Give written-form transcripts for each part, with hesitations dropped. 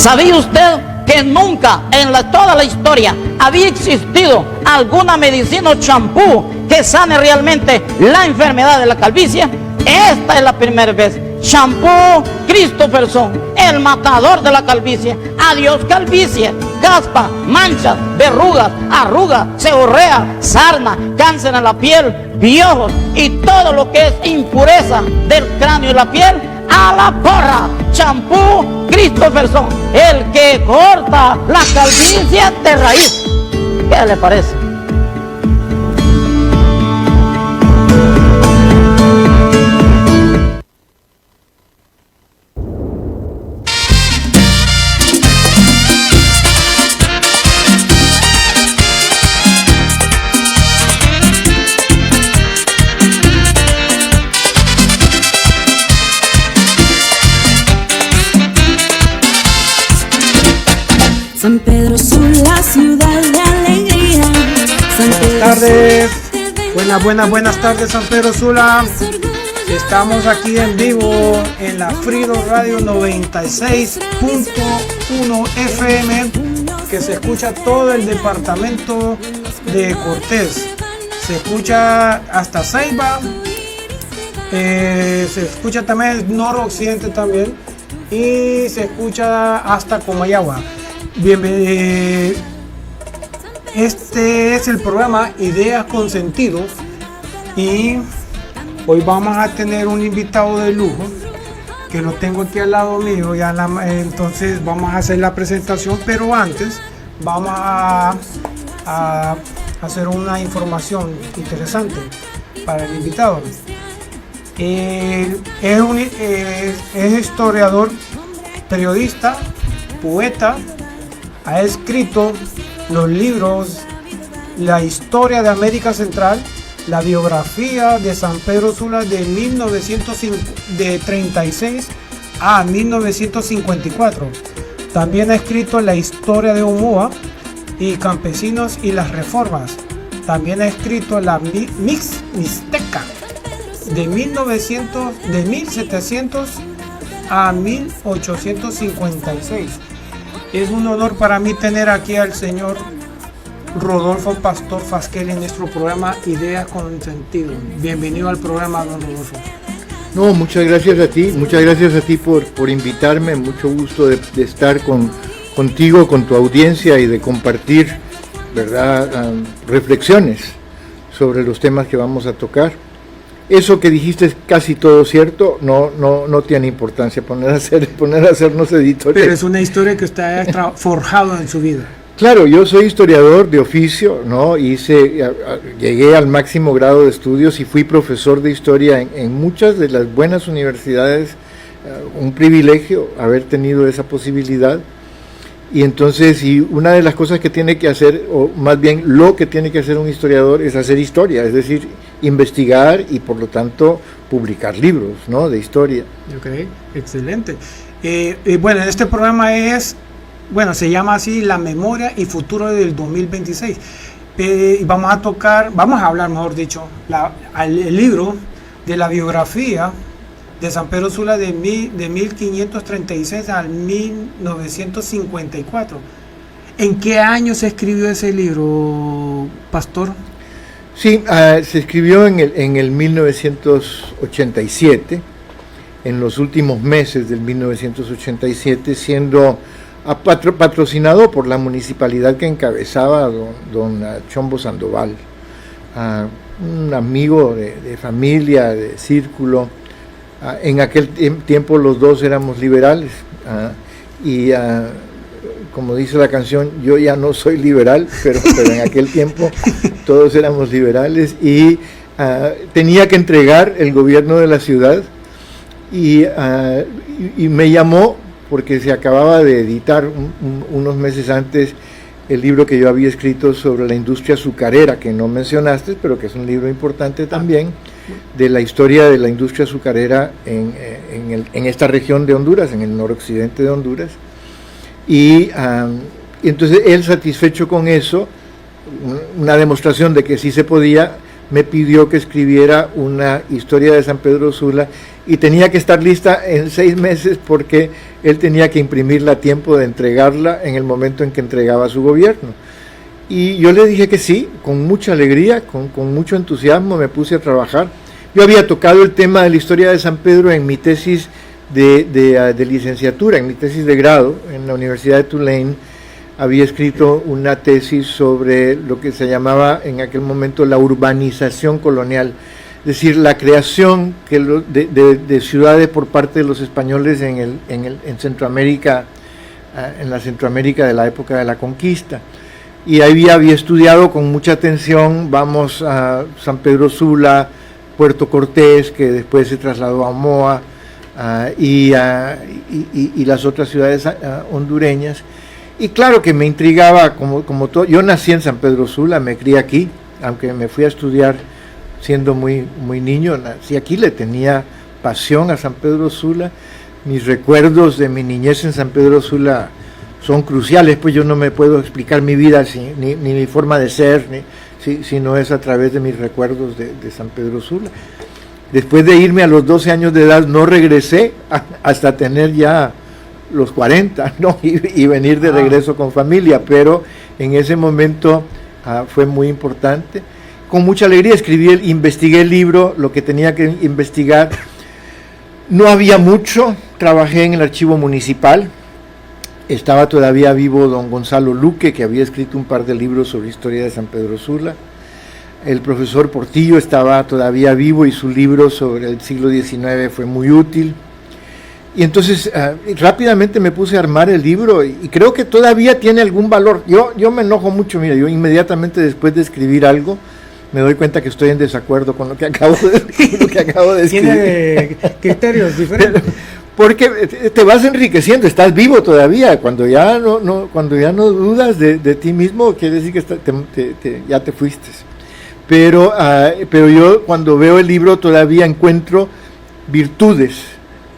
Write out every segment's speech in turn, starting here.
¿Sabía usted que nunca toda la historia había existido alguna medicina o champú que sane realmente la enfermedad de la calvicie? Esta es la primera vez. Shampoo Christopherson, el matador de la calvicie. Adiós calvicie, caspa, manchas, verrugas, arrugas, seborrea, sarna, cáncer en la piel, piojos y todo lo que es impureza del cráneo y la piel. A la porra, Shampoo Christopherson, el que corta la calvicie de raíz. ¿Qué le parece? San Pedro Sula, ciudad de alegría. Buenas tardes, buenas tardes San Pedro Sula. Estamos aquí en vivo en la Frido Radio 96.1 FM, que se escucha todo el departamento de Cortés. Se escucha hasta Ceiba, se escucha también el noroccidente también, y se escucha hasta Comayagua. Bienvenido. Este es el programa Ideas con Sentido y hoy vamos a tener un invitado de lujo que lo tengo aquí al lado mío. Entonces vamos a hacer la presentación, pero antes vamos a hacer una información interesante para el invitado. Es historiador, periodista, poeta. Ha escrito los libros La historia de América Central, la biografía de San Pedro Sula de 1936 a 1954. También ha escrito La historia de Omoa y Campesinos y las Reformas. También ha escrito La Mixteca de 1700 a 1856. Es un honor para mí tener aquí al señor Rodolfo Pastor Fasquel en nuestro programa Ideas con Sentido. Bienvenido al programa, don Rodolfo. No, muchas gracias a ti por invitarme. Mucho gusto de estar contigo, con tu audiencia y de compartir, ¿verdad? Reflexiones sobre los temas que vamos a tocar. Eso que dijiste es casi todo cierto, no tiene importancia poner a hacernos editores. Pero es una historia que usted ha forjado en su vida. Claro, yo soy historiador de oficio, ¿no? Llegué al máximo grado de estudios y fui profesor de historia en muchas de las buenas universidades. Un privilegio haber tenido esa posibilidad. Y entonces, una de las cosas que tiene que hacer, o más bien lo que tiene que hacer un historiador, es hacer historia, es decir, investigar y por lo tanto publicar libros, ¿no?, de historia. Ok, excelente. Bueno, este programa se llama así La Memoria y Futuro del 2026. Vamos a hablar, mejor dicho, el libro de la biografía de San Pedro Sula de 1536 al 1954. ¿En qué año se escribió ese libro, Pastor? Sí, se escribió en el 1987, en los últimos meses del 1987, siendo patrocinado por la municipalidad que encabezaba don Chombo Sandoval, un amigo de familia, de círculo. En aquel tiempo los dos éramos liberales como dice la canción, yo ya no soy liberal, pero en aquel tiempo todos éramos liberales y tenía que entregar el gobierno de la ciudad y me llamó porque se acababa de editar unos meses antes el libro que yo había escrito sobre la industria azucarera, que no mencionaste, pero que es un libro importante también, de la historia de la industria azucarera en esta región de Honduras, en el noroccidente de Honduras. Y entonces él, satisfecho con eso, una demostración de que sí se podía, me pidió que escribiera una historia de San Pedro Sula y tenía que estar lista en 6 meses porque él tenía que imprimirla a tiempo de entregarla en el momento en que entregaba su gobierno. Y yo le dije que sí, con mucha alegría, con mucho entusiasmo me puse a trabajar. Yo había tocado el tema de la historia de San Pedro en mi tesis de licenciatura, en mi tesis de grado en la Universidad de Tulane. Había escrito una tesis sobre lo que se llamaba en aquel momento la urbanización colonial, es decir, la creación de ciudades por parte de los españoles en Centroamérica, en la Centroamérica de la época de la conquista. Y ahí había estudiado con mucha atención, vamos a San Pedro Sula, Puerto Cortés, que después se trasladó a Omoa, y las otras ciudades hondureñas. Y claro que me intrigaba, como todo. Yo nací en San Pedro Sula, me crié aquí, aunque me fui a estudiar siendo muy niño, nací aquí, le tenía pasión a San Pedro Sula. Mis recuerdos de mi niñez en San Pedro Sula son cruciales, pues yo no me puedo explicar mi vida ni mi forma de ser, si no es a través de mis recuerdos de San Pedro Sula. Después de irme a los 12 años de edad, no regresé hasta tener ya los 40, ¿no? y venir de regreso con familia, pero en ese momento fue muy importante. Con mucha alegría investigué el libro, lo que tenía que investigar. No había mucho, trabajé en el archivo municipal. Estaba todavía vivo don Gonzalo Luque, que había escrito un par de libros sobre historia de San Pedro Sula. El profesor Portillo estaba todavía vivo y su libro sobre el siglo XIX fue muy útil. Y entonces rápidamente me puse a armar el libro y creo que todavía tiene algún valor. Yo me enojo mucho, mira, yo inmediatamente después de escribir algo me doy cuenta que estoy en desacuerdo con lo que acabo de escribir. Tiene criterios diferentes. Porque te vas enriqueciendo, estás vivo todavía. Cuando ya no dudas de ti mismo, quiere decir que ya te fuiste. Pero yo cuando veo el libro todavía encuentro virtudes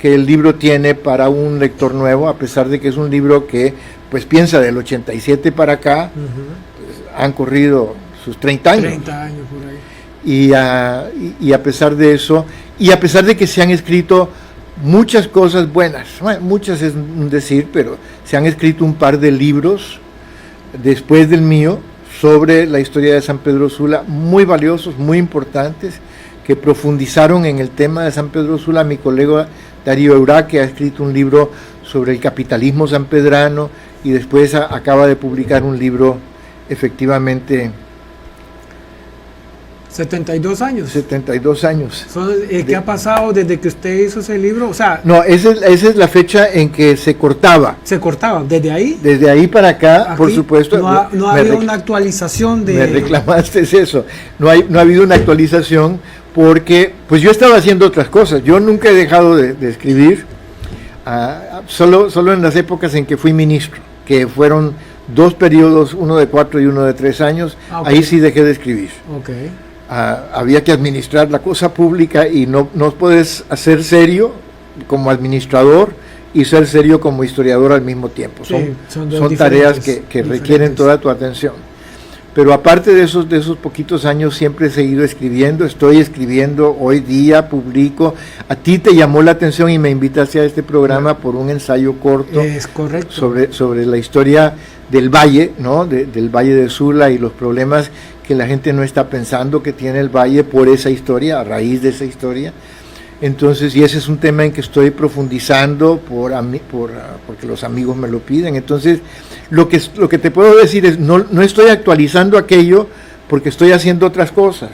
que el libro tiene para un lector nuevo, a pesar de que es un libro que pues piensa del 87 para acá, pues, han corrido sus 30 años. 30 años por ahí. Y a pesar de eso, y a pesar de que se han escrito muchas cosas buenas, bueno, muchas es un decir, pero se han escrito un par de libros después del mío sobre la historia de San Pedro Sula, muy valiosos, muy importantes, que profundizaron en el tema de San Pedro Sula. Mi colega Darío Euraque ha escrito un libro sobre el capitalismo sanpedrano y después acaba de publicar un libro efectivamente 72 años. 72 años. ¿Qué ha pasado desde que usted hizo ese libro? O sea, no, esa es la fecha en que se cortaba. ¿Se cortaba? ¿Desde ahí? Desde ahí para acá, Aquí por supuesto. No ha habido una actualización de... Me reclamaste eso. No ha habido una actualización porque pues yo estaba haciendo otras cosas. Yo nunca he dejado de escribir, solo en las épocas en que fui ministro, que fueron 2 periodos, uno de 4 y uno de 3 años. Okay. Ahí sí dejé de escribir. Okay. Había que administrar la cosa pública y no puedes hacer serio como administrador y ser serio como historiador al mismo tiempo. Son tareas que requieren toda tu atención. Pero aparte de esos poquitos años siempre he seguido escribiendo, estoy escribiendo hoy día, publico. A ti te llamó la atención y me invitaste a este programa por un ensayo corto. Es correcto. sobre la historia del valle, ¿no? Del Valle de Sula y los problemas que la gente no está pensando que tiene el valle por esa historia, a raíz de esa historia. Entonces, y ese es un tema en que estoy profundizando porque los amigos me lo piden. Entonces, lo que te puedo decir es, no estoy actualizando aquello porque estoy haciendo otras cosas.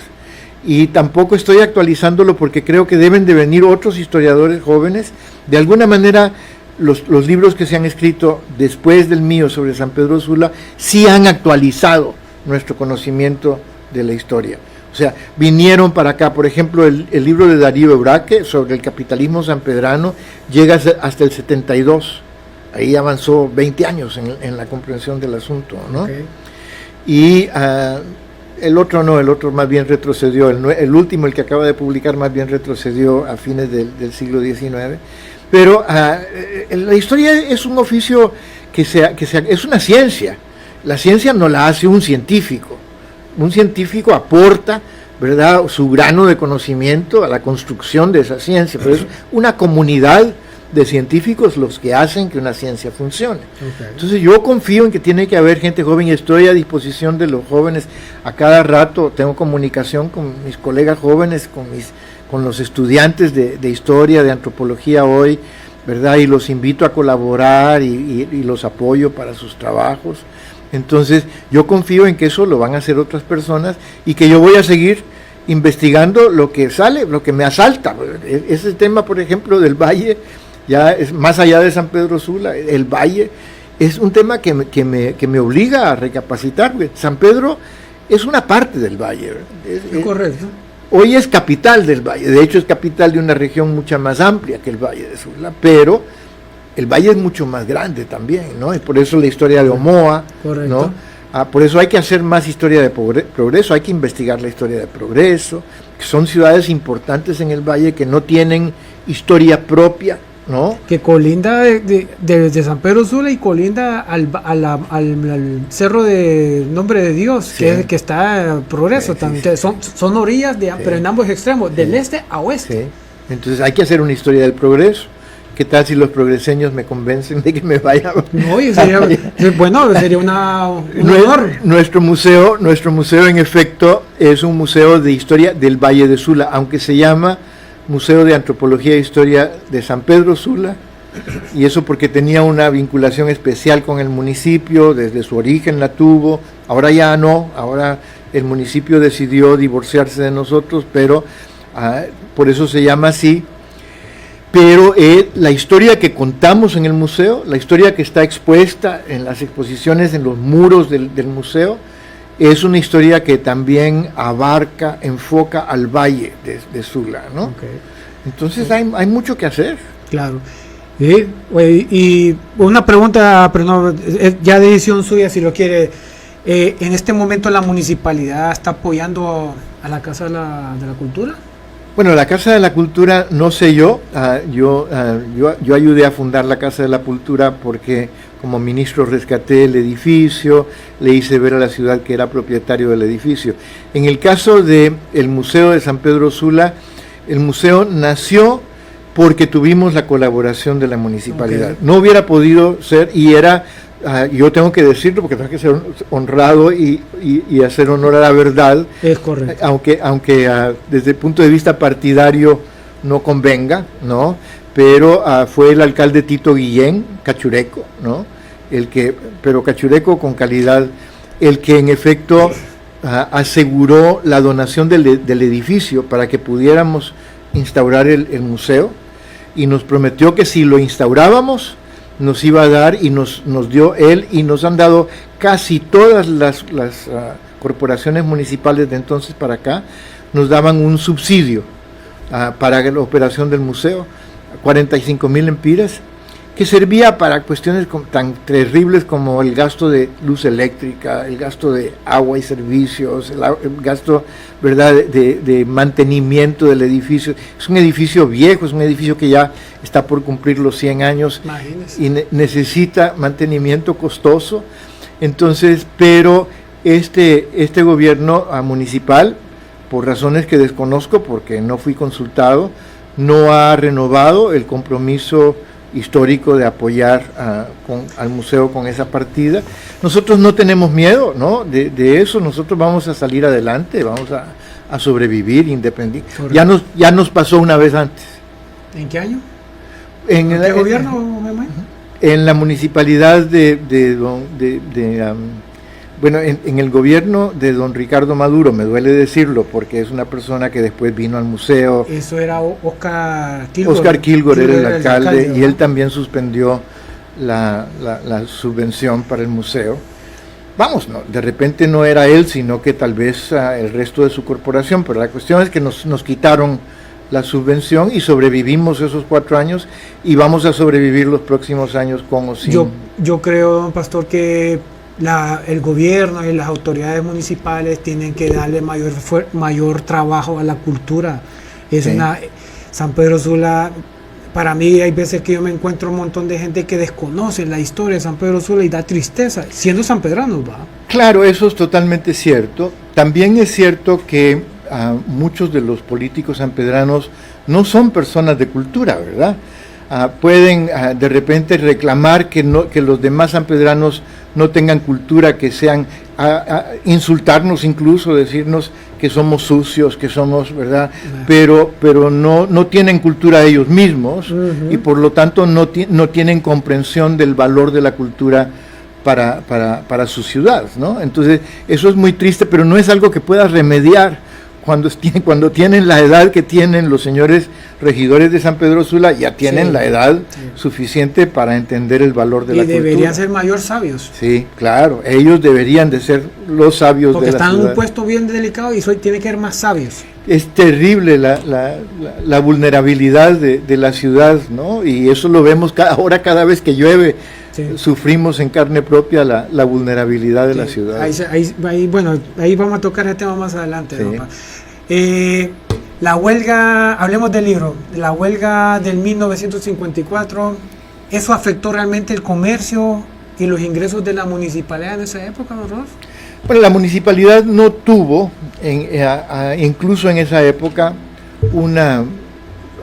Y tampoco estoy actualizándolo porque creo que deben de venir otros historiadores jóvenes. De alguna manera, los libros que se han escrito después del mío sobre San Pedro Sula sí han actualizado nuestro conocimiento de la historia. O sea, vinieron para acá, por ejemplo, el libro de Darío Euraque sobre el capitalismo sanpedrano llega hasta el 72. Ahí avanzó 20 años en la comprensión del asunto, ¿no? Okay. Y el otro más bien retrocedió, el último, el que acaba de publicar, más bien retrocedió a fines del siglo XIX. Pero la historia es un oficio es una ciencia. La ciencia no la hace un científico. Un científico aporta ¿verdad?, su grano de conocimiento a la construcción de esa ciencia, pero es una comunidad de científicos los que hacen que una ciencia funcione. Okay. Entonces yo confío en que tiene que haber gente joven y estoy a disposición de los jóvenes a cada rato, tengo comunicación con mis colegas jóvenes, con los estudiantes de historia, de antropología hoy, ¿verdad? Y los invito a colaborar y los apoyo para sus trabajos. Entonces yo confío en que eso lo van a hacer otras personas y que yo voy a seguir investigando lo que sale, lo que me asalta. Ese tema, por ejemplo, del Valle, ya es más allá de San Pedro Sula, el Valle es un tema que me obliga a recapacitar. San Pedro es una parte del Valle. Es correcto. Hoy es capital del Valle, de hecho es capital de una región mucho más amplia que el Valle de Sula, pero el Valle es mucho más grande también, ¿no? Y por eso la historia de Omoa, correcto, ¿no? Por eso hay que hacer más historia de progreso, hay que investigar la historia de Progreso, que son ciudades importantes en el Valle que no tienen historia propia, ¿no? Que colinda de San Pedro Sula y colinda al cerro de Nombre de Dios, sí, que está en Progreso, sí, también. Sí. Son orillas, sí, pero en ambos extremos, del este a oeste. Sí. Entonces hay que hacer una historia del progreso. ¿Qué tal si los progreseños me convencen de que me vaya? No, sería, bueno, sería un honor. Nuestro museo en efecto es un museo de historia del Valle de Sula, aunque se llama Museo de Antropología e Historia de San Pedro Sula, y eso porque tenía una vinculación especial con el municipio, desde su origen la tuvo, ahora ya no, ahora el municipio decidió divorciarse de nosotros, pero por eso se llama así. Pero la historia que contamos en el museo, la historia que está expuesta en las exposiciones, en los muros del museo, es una historia que también abarca, enfoca al Valle de Sula, ¿no? Okay. Entonces sí, hay mucho que hacer. Claro. Y una pregunta, pero no, ya de decisión suya si lo quiere. ¿En este momento la municipalidad está apoyando a la Casa de la Cultura? Bueno, la Casa de la Cultura, no sé yo ayudé a fundar la Casa de la Cultura porque como ministro rescaté el edificio, le hice ver a la ciudad que era propietario del edificio. En el caso del Museo de San Pedro Sula, el museo nació porque tuvimos la colaboración de la municipalidad. Okay. No hubiera podido ser, y era, yo tengo que decirlo porque tengo que ser honrado y hacer honor a la verdad. Es correcto. Aunque desde el punto de vista partidario no convenga, ¿no? Pero fue el alcalde Tito Guillén, cachureco, ¿no? Pero cachureco con calidad, el que en efecto aseguró la donación del edificio para que pudiéramos instaurar el museo, y nos prometió que si lo instaurábamos nos iba a dar, y nos dio él, y nos han dado casi todas las corporaciones municipales de entonces para acá, nos daban un subsidio para la operación del museo, 45,000 empiras, que servía para cuestiones tan terribles como el gasto de luz eléctrica, el gasto de agua y servicios, el gasto, ¿verdad?, de mantenimiento del edificio. Es un edificio viejo, es un edificio que ya está por cumplir los 100 años. Imagínese. Y necesita mantenimiento costoso. Entonces, pero este gobierno municipal, por razones que desconozco porque no fui consultado, no ha renovado el compromiso histórico de apoyar al museo con esa partida. Nosotros no tenemos miedo, ¿no? de eso. Nosotros vamos a salir adelante, vamos a sobrevivir independiente. Ya nos pasó una vez antes. ¿En qué año? ¿En qué gobierno? En la municipalidad bueno, en el gobierno de don Ricardo Maduro, me duele decirlo, porque es una persona que después vino al museo. Eso era Oscar Kilgore. Oscar Kilgore era el alcalde, ¿no? Y él también suspendió la subvención para el museo. Vamos, no, de repente no era él, sino que tal vez el resto de su corporación, pero la cuestión es que nos quitaron la subvención y sobrevivimos esos 4 años y vamos a sobrevivir los próximos años con o sin. Yo creo, don Pastor, que el gobierno y las autoridades municipales tienen que darle mayor trabajo a la cultura. Sí. San Pedro Sula, para mí hay veces que yo me encuentro un montón de gente que desconoce la historia de San Pedro Sula y da tristeza, siendo sanpedranos, ¿va? Claro, eso es totalmente cierto. También es cierto que muchos de los políticos sanpedranos no son personas de cultura, ¿verdad? Pueden de repente reclamar que los demás sanpedranos no tengan cultura, que sean insultarnos, incluso decirnos que somos sucios, que somos, ¿verdad? Pero no tienen cultura ellos mismos, y por lo tanto no tienen comprensión del valor de la cultura para su ciudad, ¿no? Entonces eso es muy triste, pero no es algo que puedas remediar. Cuando tienen la edad que tienen los señores regidores de San Pedro Sula, ya tienen la edad suficiente para entender el valor de la cultura. Y deberían ser mayor sabios. Sí, claro, ellos deberían de ser los sabios de la ciudad. Porque están en un puesto bien delicado y tiene que ser más sabios. Es terrible la vulnerabilidad de la ciudad, ¿no? Y eso lo vemos ahora cada vez que llueve. Sí. Sufrimos en carne propia la vulnerabilidad de la ciudad. Ahí vamos a tocar el tema más adelante. Sí. La huelga, hablemos del libro, la huelga del 1954, ¿eso afectó realmente el comercio y los ingresos de la municipalidad en esa época, don Rolf? Bueno, la municipalidad no tuvo, incluso en esa época,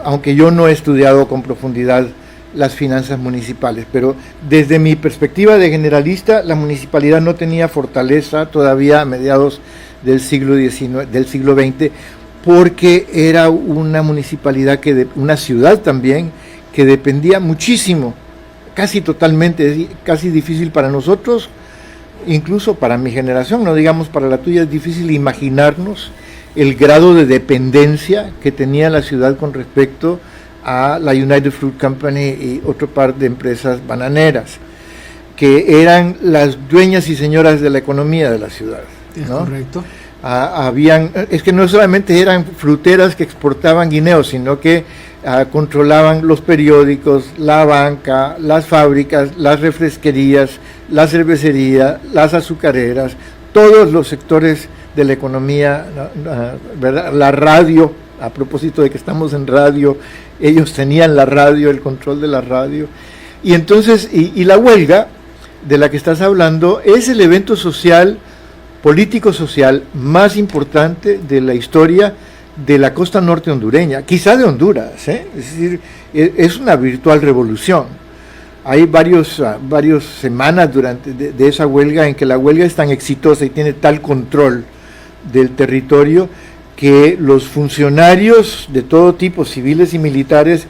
aunque yo no he estudiado con profundidad las finanzas municipales, pero desde mi perspectiva de generalista, la municipalidad no tenía fortaleza todavía a mediados del siglo XX, porque era una municipalidad, una ciudad también, que dependía muchísimo, casi totalmente, casi difícil para nosotros, incluso para mi generación, no digamos para la tuya, es difícil imaginarnos el grado de dependencia que tenía la ciudad con respecto a la United Fruit Company y otro par de empresas bananeras, que eran las dueñas y señoras de la economía de la ciudad, ¿no? Correcto. Es que no solamente eran fruteras que exportaban guineos, sino que controlaban los periódicos, la banca, las fábricas, las refresquerías, la cervecería, las azucareras, todos los sectores de la economía, ¿verdad? La radio, a propósito de que estamos en radio, ellos tenían la radio, el control de la radio, y entonces, y la huelga de la que estás hablando es el evento social, político-social más importante de la historia de la costa norte hondureña, quizá de Honduras, es decir, es una virtual revolución. Hay varias semanas durante de esa huelga en que la huelga es tan exitosa y tiene tal control del territorio que los funcionarios de todo tipo, civiles y militares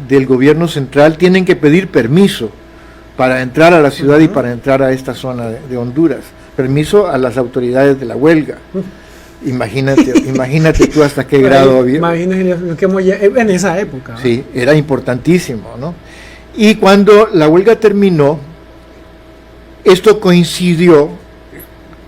del gobierno central, tienen que pedir permiso para entrar a la ciudad y para entrar a esta zona de Honduras, permiso a las autoridades de la huelga. Imagínate tú hasta qué grado había. Imagínate que en esa época, ¿no? Sí, era importantísimo, ¿no? Y cuando la huelga terminó, esto coincidió,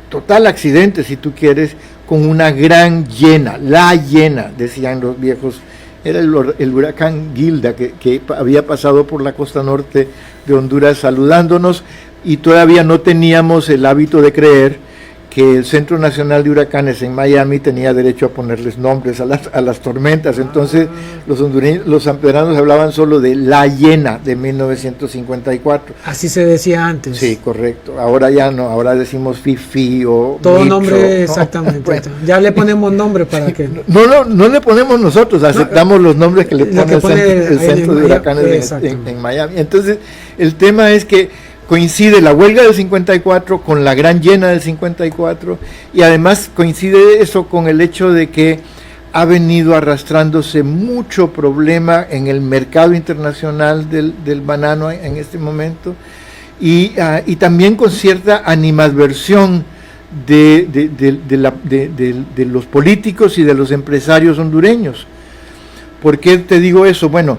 total accidente si tú quieres, con una gran llena, la llena, decían los viejos, era el huracán Gilda que había pasado por la costa norte de Honduras saludándonos, y todavía no teníamos el hábito de creer que el Centro Nacional de Huracanes en Miami tenía derecho a ponerles nombres a las tormentas. Entonces los sanpedranos hablaban solo de la llena de 1954. Así se decía antes. Sí, correcto. Ahora ya no, ahora decimos Fifi o todo Mitro, nombre, exactamente. Bueno. Ya le ponemos nombre para que... No le ponemos nosotros, aceptamos los nombres que le pone el Centro de Huracanes en Miami. Entonces el tema es que coincide la huelga del 54 con la gran llena del 54, y además coincide eso con el hecho de que ha venido arrastrándose mucho problema en el mercado internacional del banano en este momento, y también con cierta animadversión de los políticos y de los empresarios hondureños. ¿Por qué te digo eso? Bueno,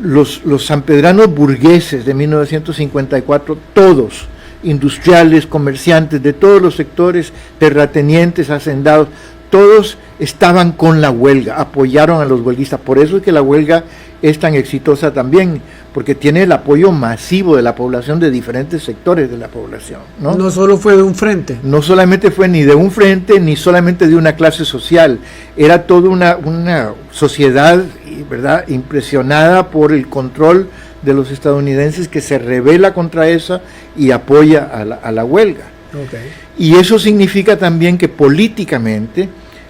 los sanpedranos burgueses de 1954, todos, industriales, comerciantes, de todos los sectores, terratenientes, hacendados, todos estaban con la huelga, apoyaron a los huelguistas. Por eso es que la huelga es tan exitosa también, porque tiene el apoyo masivo de la población, de diferentes sectores de la población, ¿no? No solo fue de un frente. No solamente fue ni de un frente, ni solamente de una clase social, era toda una sociedad, ¿verdad?, impresionada por el control de los estadounidenses, que se rebela contra esa y apoya a la huelga. Okay. Y eso significa también que políticamente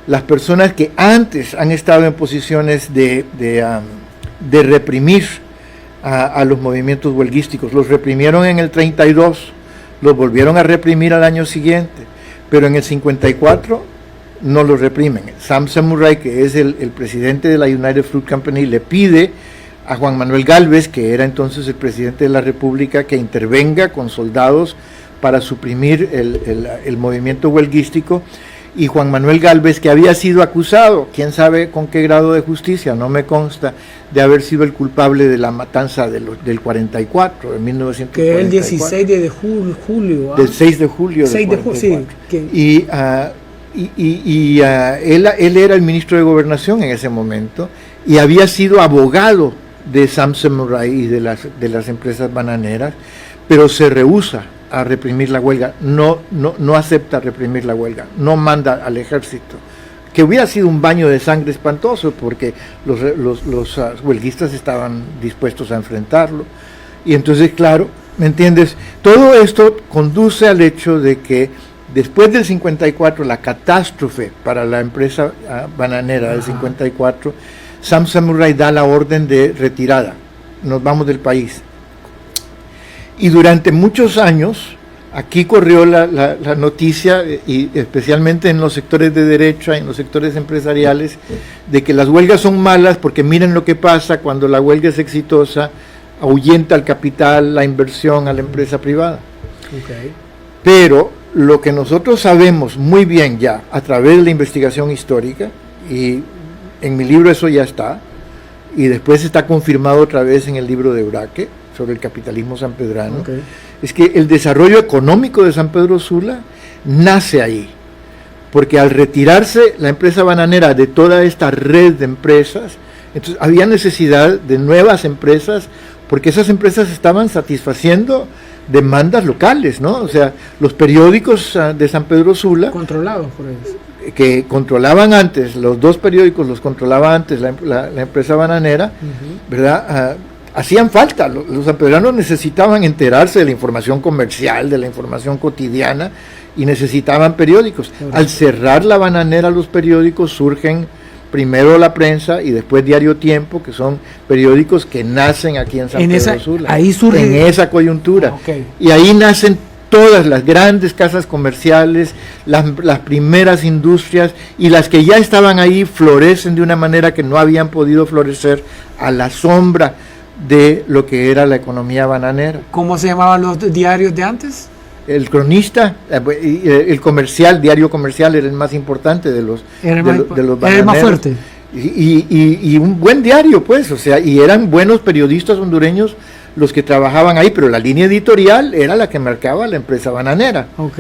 las personas que antes han estado en posiciones de reprimir a los movimientos huelguísticos. Los reprimieron en el 32, los volvieron a reprimir al año siguiente, pero en el 54 no los reprimen. Samson Murray, que es el presidente de la United Fruit Company, le pide a Juan Manuel Gálvez, que era entonces el presidente de la República, que intervenga con soldados para suprimir el movimiento huelguístico. Y Juan Manuel Gálvez, que había sido acusado, quién sabe con qué grado de justicia, no me consta, de haber sido el culpable de la matanza del 44, de 1944. Que es el 16 de julio. Del 6 de julio. 6 de julio, sí. Él era el ministro de Gobernación en ese momento y había sido abogado de Samson Murray y de las empresas bananeras, pero se rehúsa a reprimir la huelga, no acepta reprimir la huelga, no manda al ejército, que hubiera sido un baño de sangre espantoso porque los huelguistas estaban dispuestos a enfrentarlo. Y entonces, claro, ¿me entiendes? Todo esto conduce al hecho de que después del 54, la catástrofe para la empresa bananera del 54, Samson Murray da la orden de retirada, nos vamos del país. Y durante muchos años, aquí corrió la noticia, y especialmente en los sectores de derecha, en los sectores empresariales, de que las huelgas son malas porque miren lo que pasa cuando la huelga es exitosa, ahuyenta al capital, la inversión a la empresa privada. Okay. Pero lo que nosotros sabemos muy bien ya, a través de la investigación histórica, y en mi libro eso ya está, y después está confirmado otra vez en el libro de Uraque, sobre el capitalismo sanpedrano, okay, es que el desarrollo económico de San Pedro Sula nace ahí, porque al retirarse la empresa bananera de toda esta red de empresas, entonces había necesidad de nuevas empresas, porque esas empresas estaban satisfaciendo demandas locales, ¿no? O sea, los periódicos de San Pedro Sula, controlados por ellos, que controlaban antes, los dos periódicos los controlaba antes la empresa bananera, ¿verdad? Hacían falta, los sanpedranos necesitaban enterarse de la información comercial, de la información cotidiana, y necesitaban periódicos. Al cerrar la bananera los periódicos, surgen primero La Prensa y después Diario Tiempo, que son periódicos que nacen aquí en San Pedro Sula, ahí surge, en esa coyuntura. Y ahí nacen todas las grandes casas comerciales, las primeras industrias, y las que ya estaban ahí florecen de una manera que no habían podido florecer a la sombra de lo que era la economía bananera. ¿Cómo se llamaban los diarios de antes? El Cronista, el Comercial, Diario Comercial era el más importante de los bananeros. Era el más fuerte. Y un buen diario, pues, o sea, y eran buenos periodistas hondureños los que trabajaban ahí, pero la línea editorial era la que marcaba la empresa bananera. Ok.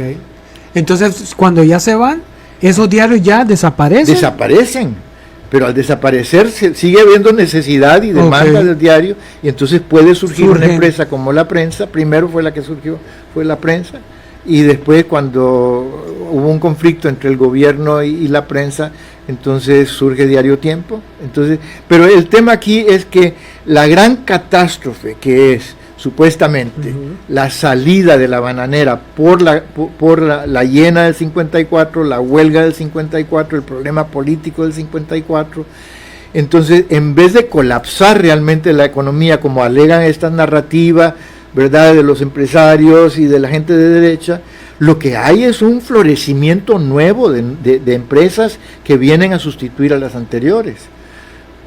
Entonces, cuando ya se van, esos diarios ya desaparecen. Desaparecen. Pero al desaparecer sigue habiendo necesidad y demanda del diario, y entonces puede surgir una empresa como La Prensa. Primero fue la que surgió, fue La Prensa, y después cuando hubo un conflicto entre el gobierno y La Prensa, entonces surge Diario Tiempo. Entonces, pero el tema aquí es que la gran catástrofe que es supuestamente la salida de la bananera por la llena del 54, la huelga del 54, el problema político del 54, entonces en vez de colapsar realmente la economía como alegan esta narrativa, ¿verdad?, de los empresarios y de la gente de derecha, lo que hay es un florecimiento nuevo de empresas que vienen a sustituir a las anteriores,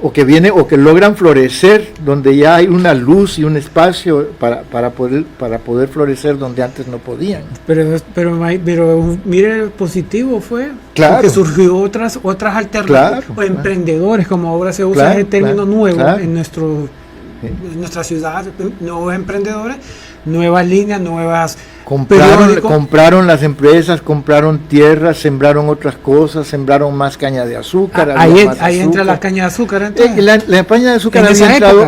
o que logran florecer donde ya hay una luz y un espacio para poder florecer donde antes no podían. Pero mire, el positivo fue, claro, porque surgió otras alternativas, claro, o emprendedores, como ahora se usa ese término nuevo en nuestra ciudad, nuevos emprendedores, nuevas líneas, nuevas. Compraron las empresas, compraron tierras, sembraron otras cosas, sembraron más caña de azúcar. Ahí entra la caña de azúcar. Entonces, la caña de azúcar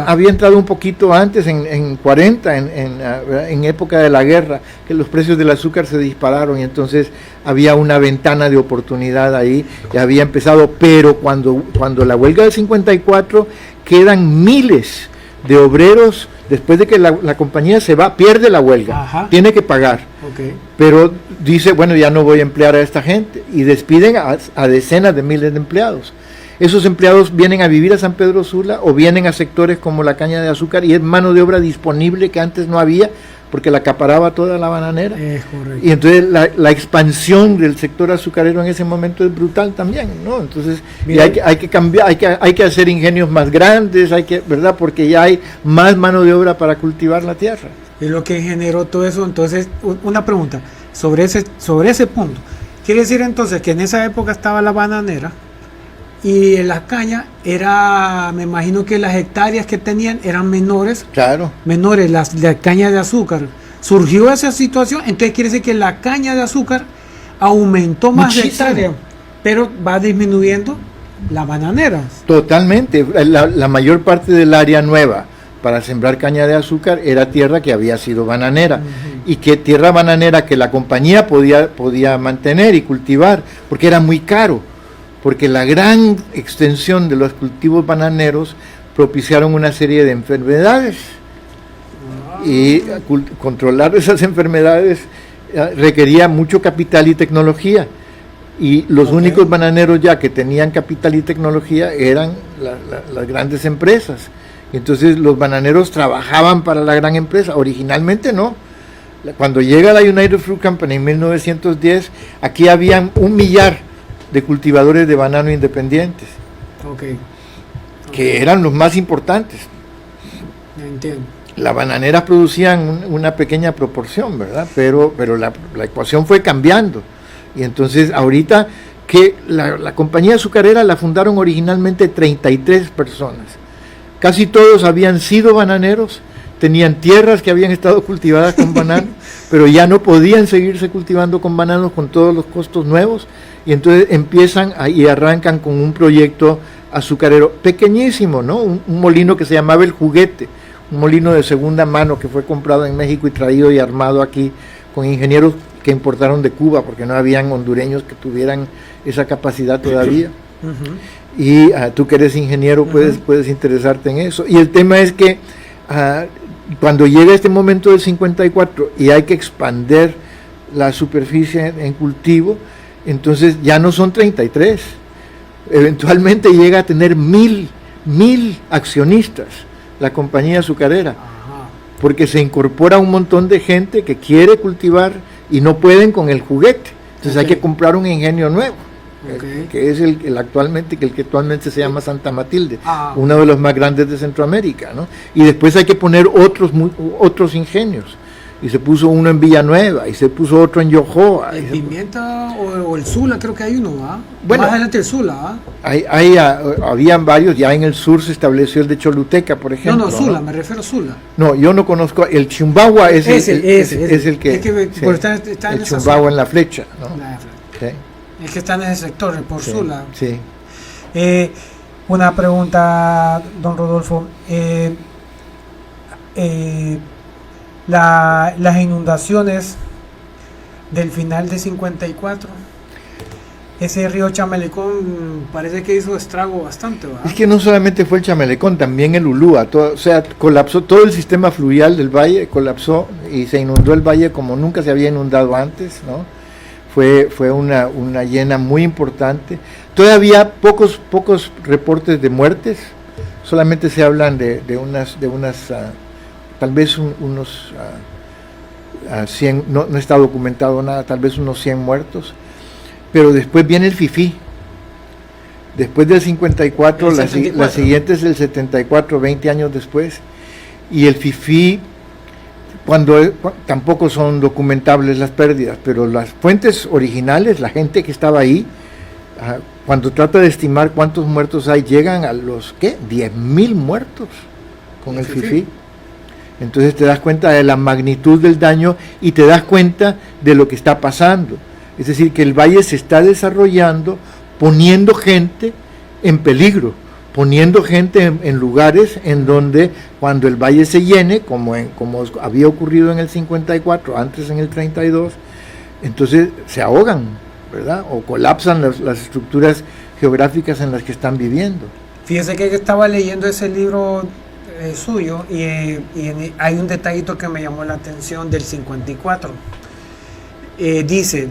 había entrado un poquito antes, en 40, en época de la guerra, que los precios del azúcar se dispararon, y entonces había una ventana de oportunidad ahí, que había empezado, pero cuando la huelga del 54 quedan miles de obreros Después de que la compañía se va, pierde la huelga, Ajá. tiene que pagar. Ok. Pero dice, bueno, ya no voy a emplear a esta gente. Y despiden a decenas de miles de empleados. Esos empleados vienen a vivir a San Pedro Sula o vienen a sectores como la caña de azúcar y es mano de obra disponible que antes no había porque la acaparaba toda la bananera. Es correcto. Y entonces la expansión del sector azucarero en ese momento es brutal también, ¿no? Entonces y hay que cambiar, hay que hacer ingenios más grandes, ¿verdad? Porque ya hay más mano de obra para cultivar la tierra. Es lo que generó todo eso. Entonces, una pregunta sobre ese punto. Quiere decir entonces que en esa época estaba la bananera y en la caña me imagino que las hectáreas que tenían eran menores. Claro. Menores, la caña de azúcar. Surgió esa situación, entonces quiere decir que la caña de azúcar aumentó más de Muchísimo. hectáreas, pero va disminuyendo la bananera. Totalmente. La mayor parte del área nueva para sembrar caña de azúcar era tierra que había sido bananera. Y que tierra bananera que la compañía podía mantener y cultivar, porque era muy caro. Porque la gran extensión de los cultivos bananeros propiciaron una serie de enfermedades. Y controlar esas enfermedades requería mucho capital y tecnología. Y los únicos bananeros ya que tenían capital y tecnología eran las grandes empresas. Entonces los bananeros trabajaban para la gran empresa. Originalmente no. Cuando llega la United Fruit Company en 1910, aquí habían 1 millar de cultivadores de banano independientes, que eran los más importantes. Entiendo. Las bananeras producían una pequeña proporción, ¿verdad? Pero la ecuación fue cambiando. Y entonces ahorita que la compañía azucarera la fundaron originalmente 33 personas. Casi todos habían sido bananeros, tenían tierras que habían estado cultivadas con banano, pero ya no podían seguirse cultivando con bananos con todos los costos nuevos. Y entonces empiezan y arrancan con un proyecto azucarero pequeñísimo, ¿no? Un molino que se llamaba El Juguete, un molino de segunda mano que fue comprado en México y traído y armado aquí con ingenieros que importaron de Cuba, porque no habían hondureños que tuvieran esa capacidad todavía. Y tú que eres ingeniero puedes interesarte en eso. Y el tema es que cuando llega este momento del 54 y hay que expandir la superficie en cultivo, entonces ya no son 33, eventualmente llega a tener 1000 accionistas la compañía azucarera, porque se incorpora un montón de gente que quiere cultivar y no pueden con el juguete, entonces hay que comprar un ingenio nuevo, que es el que actualmente se llama Santa Matilde, uno de los más grandes de Centroamérica, ¿no? Y después hay que poner otros ingenios. Y se puso uno en Villanueva, y se puso otro en Yojoa. ¿El Pimienta o el Sula? Creo que hay uno, ¿ah? Bueno, más adelante el Sula, habían varios, ya en el sur se estableció el de Choluteca, por ejemplo. No, Sula, me refiero a Sula. No, yo no conozco, el Chimbagua es el que... está el en Chimbagua en la flecha, ¿no? Sí. Es que está en ese sector, por Sula. Sí. Una pregunta, don Rodolfo. Las inundaciones del final de 54, ese río Chamelecón parece que hizo estrago bastante, ¿verdad? Es que no solamente fue el Chamelecón, también el Ulúa, colapsó todo el sistema fluvial del valle, colapsó y se inundó el valle como nunca se había inundado antes, ¿no? Fue una llena muy importante. Todavía pocos reportes de muertes, solamente se hablan de unas tal vez unos 100, no está documentado nada, tal vez unos 100 muertos, pero después viene el FIFI. Después del 54, la siguiente es el 74, 20 años después, y el FIFI, tampoco son documentables las pérdidas, pero las fuentes originales, la gente que estaba ahí, cuando trata de estimar cuántos muertos hay, llegan a los, 10,000 muertos con el FIFI. Entonces te das cuenta de la magnitud del daño y te das cuenta de lo que está pasando. Es decir, que el valle se está desarrollando poniendo gente en peligro, poniendo gente en lugares en donde cuando el valle se llene, como había ocurrido en el 54, antes en el 32, entonces se ahogan, ¿verdad? O colapsan las estructuras geográficas en las que están viviendo. Fíjese que estaba leyendo ese libro suyo hay un detallito que me llamó la atención del 54. Dice,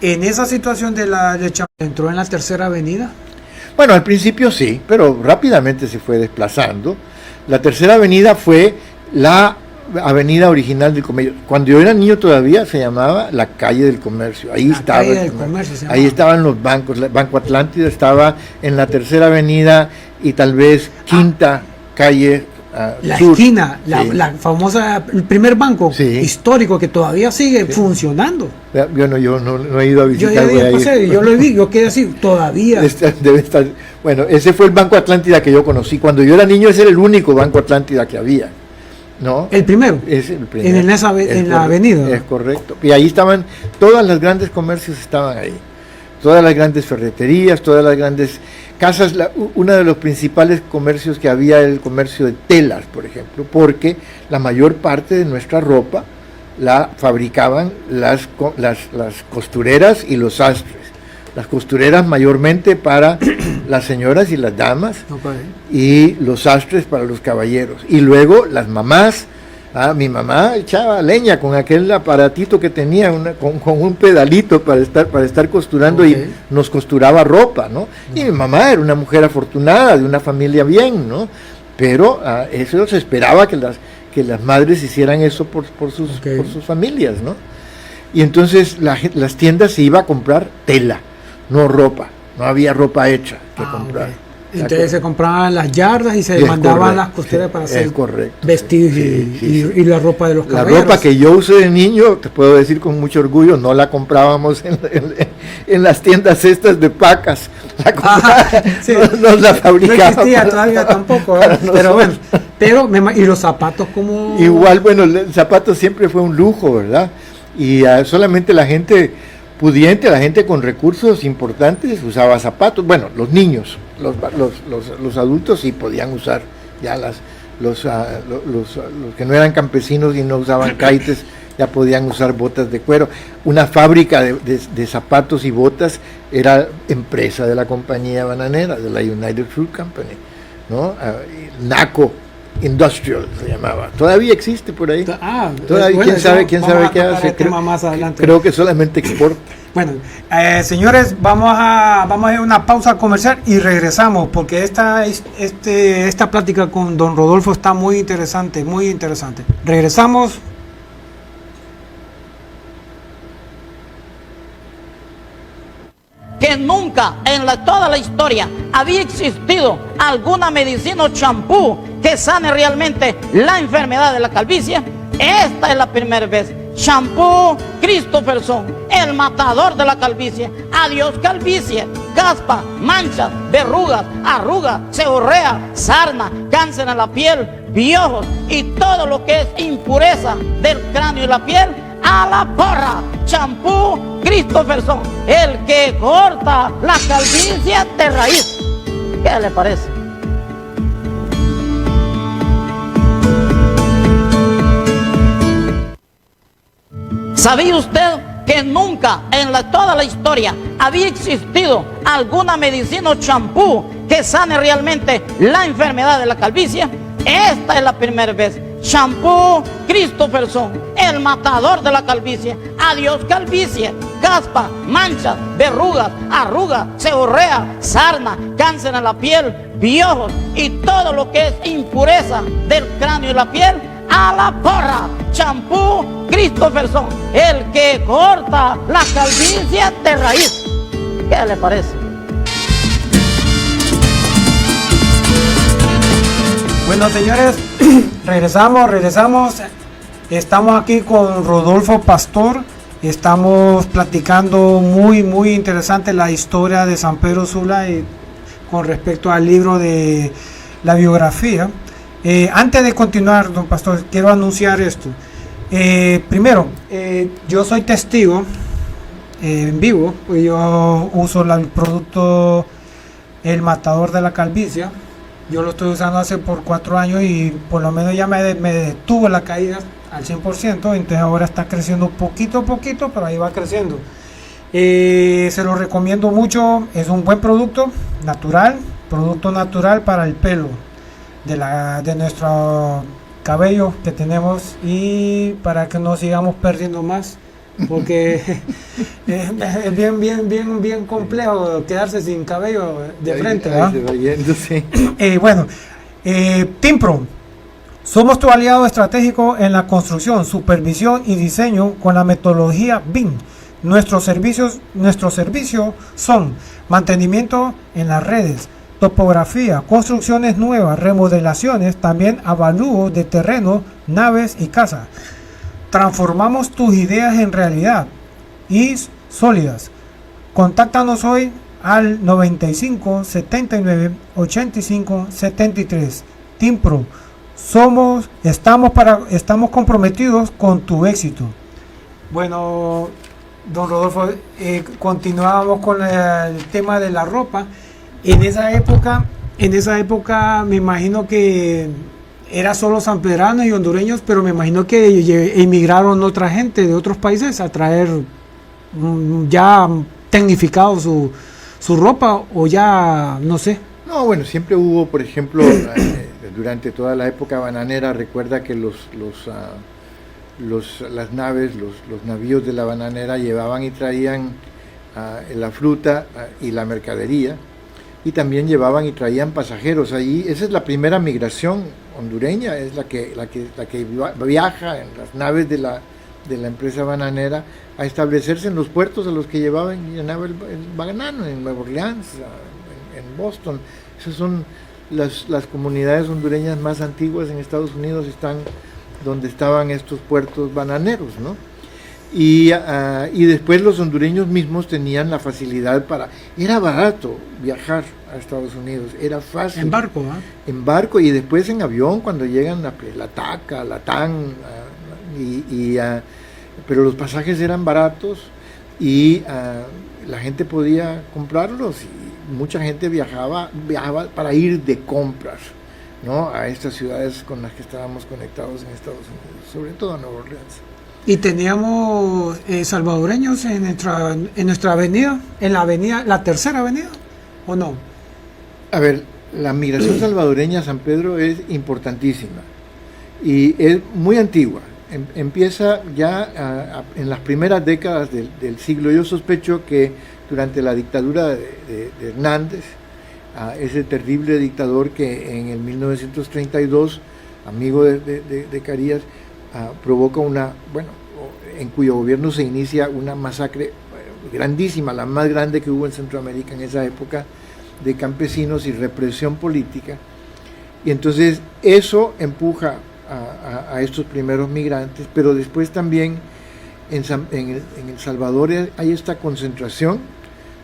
en esa situación de entró en la Tercera Avenida. Bueno, al principio sí, pero rápidamente se fue desplazando. La Tercera Avenida fue la avenida original del comercio. Cuando yo era niño todavía se llamaba la calle del comercio. Ahí estaba calle del comercio, ahí estaban los bancos. El Banco Atlántida estaba en la Tercera Avenida y tal vez quinta calle la sur. Esquina, Sí. la famosa, el primer banco Sí. histórico que todavía sigue funcionando. Yo no he ido a Yo visitar. ya pasé, yo lo vi, yo quedé así, todavía. Debe estar. Bueno, ese fue el Banco Atlántida que yo conocí. Cuando yo era niño, ese era el único Banco Atlántida que había, ¿no? El primero. Es el primero. En la avenida. Es correcto. Y ahí estaban, todas las grandes comercios estaban ahí. Todas las grandes ferreterías, todas las grandes casas. Uno de los principales comercios que había era el comercio de telas, por ejemplo, porque la mayor parte de nuestra ropa la fabricaban las costureras y los sastres. Las costureras mayormente para las señoras y las damas, y los sastres para los caballeros. Y luego las mamás. Mi mamá echaba leña con aquel aparatito que tenía, con un pedalito para estar costurando, y nos costuraba ropa, ¿no? Y mi mamá era una mujer afortunada, de una familia bien, ¿no? Pero eso se esperaba que las madres hicieran eso por sus familias, ¿no? Y entonces las tiendas se iba a comprar tela, no ropa, no había ropa hecha que comprar. Entonces se compraban las yardas y se mandaban las costureras para hacer vestidos y la ropa de los caballeros. La ropa que yo usé de niño, te puedo decir con mucho orgullo, no la comprábamos en las tiendas estas de pacas. No la fabricaban. No existía todavía tampoco, pero bueno, y los zapatos como... Igual, bueno, el zapato siempre fue un lujo, ¿verdad? Y solamente la gente pudiente, la gente con recursos importantes usaba zapatos. Bueno, los niños, los adultos sí podían usar, ya los que no eran campesinos y no usaban caites ya podían usar botas de cuero. Una fábrica de zapatos y botas era empresa de la compañía bananera, de la United Fruit Company, ¿no? Naco Industrial se llamaba. Todavía existe por ahí. Todavía, bueno, quién sabe qué hace. Creo que solamente exporta. Bueno, señores, vamos a ir a una pausa comercial y regresamos, porque esta plática con don Rodolfo está muy interesante, muy interesante. Regresamos. Que nunca en toda la historia había existido alguna medicina o champú que sane realmente la enfermedad de la calvicie. Esta es la primera vez. Champú Christopherson, el matador de la calvicie. Adiós calvicie, caspa, manchas, verrugas, arrugas, seborrea, sarna, cáncer en la piel, piojos y todo lo que es impureza del cráneo y la piel. A la porra, champú Christopherson, el que corta la calvicie de raíz. ¿Qué le parece? ¿Sabía usted que nunca en toda la historia había existido alguna medicina o champú que sane realmente la enfermedad de la calvicie? Esta es la primera vez. Champú Christopherson, el matador de la calvicie. Adiós calvicie, caspa, manchas, verrugas, arrugas, seborrea, sarna, cáncer en la piel, piojos y todo lo que es impureza del cráneo y la piel. A la porra, champú Christopherson, el que corta la calvicie de raíz. ¿Qué le parece? Bueno, señores, regresamos. Estamos aquí con Rodolfo Pastor. Estamos platicando muy interesante la historia de San Pedro Sula con respecto al libro de la biografía. Antes de continuar, don Pastor, quiero anunciar esto. Primero, yo soy testigo en vivo. Yo uso el producto El Matador de la Calvicie. Yo lo estoy usando hace por 4 años y por lo menos ya me detuvo la caída al 100%. Entonces ahora está creciendo poquito a poquito, pero ahí va creciendo. Se lo recomiendo mucho. Es un buen producto natural para el pelo. de nuestro cabello que tenemos, y para que no sigamos perdiendo más, porque es bien complejo quedarse sin cabello de frente, ¿verdad? Se va yendo, sí. Bueno, Timpro, somos tu aliado estratégico en la construcción, supervisión y diseño con la metodología BIM. Nuestros servicios son mantenimiento en las redes, topografía, construcciones nuevas, remodelaciones, también avalúo de terreno, naves y casas. Transformamos tus ideas en realidad y sólidas. Contáctanos hoy al 95 79 85 73. Timpro, estamos comprometidos con tu éxito. Bueno, don Rodolfo, continuábamos con el tema de la ropa. En esa época me imagino que era solo sanpedranos y hondureños, pero me imagino que emigraron otra gente de otros países a traer ya tecnificado su ropa, o ya no sé. No, bueno, siempre hubo, por ejemplo, durante toda la época bananera, recuerda que las naves, los navíos de la bananera llevaban y traían la fruta y la mercadería, y también llevaban y traían pasajeros. Ahí esa es la primera migración hondureña, es la que viaja en las naves de la empresa bananera a establecerse en los puertos a los que llenaba el banano, en Nueva Orleans, en Boston. Esas son las comunidades hondureñas más antiguas en Estados Unidos, están donde estaban estos puertos bananeros, ¿no? Y después los hondureños mismos tenían la facilidad era barato viajar a Estados Unidos, era fácil. En barco, ¿eh? En barco, y después en avión cuando llegan la TACA, la TAN, pero los pasajes eran baratos y la gente podía comprarlos, y mucha gente viajaba para ir de compras, ¿no?, a estas ciudades con las que estábamos conectados en Estados Unidos, sobre todo a Nueva Orleans. Y teníamos salvadoreños en nuestra avenida, la tercera avenida, ¿o no? A ver, la migración salvadoreña a San Pedro es importantísima y es muy antigua. Empieza ya en las primeras décadas del siglo. Yo sospecho que durante la dictadura de Hernández, ese terrible dictador que en el 1932, amigo de Carías, provoca en cuyo gobierno se inicia una masacre grandísima, la más grande que hubo en Centroamérica en esa época, de campesinos y represión política. Y entonces eso empuja a estos primeros migrantes, pero después también en El Salvador hay esta concentración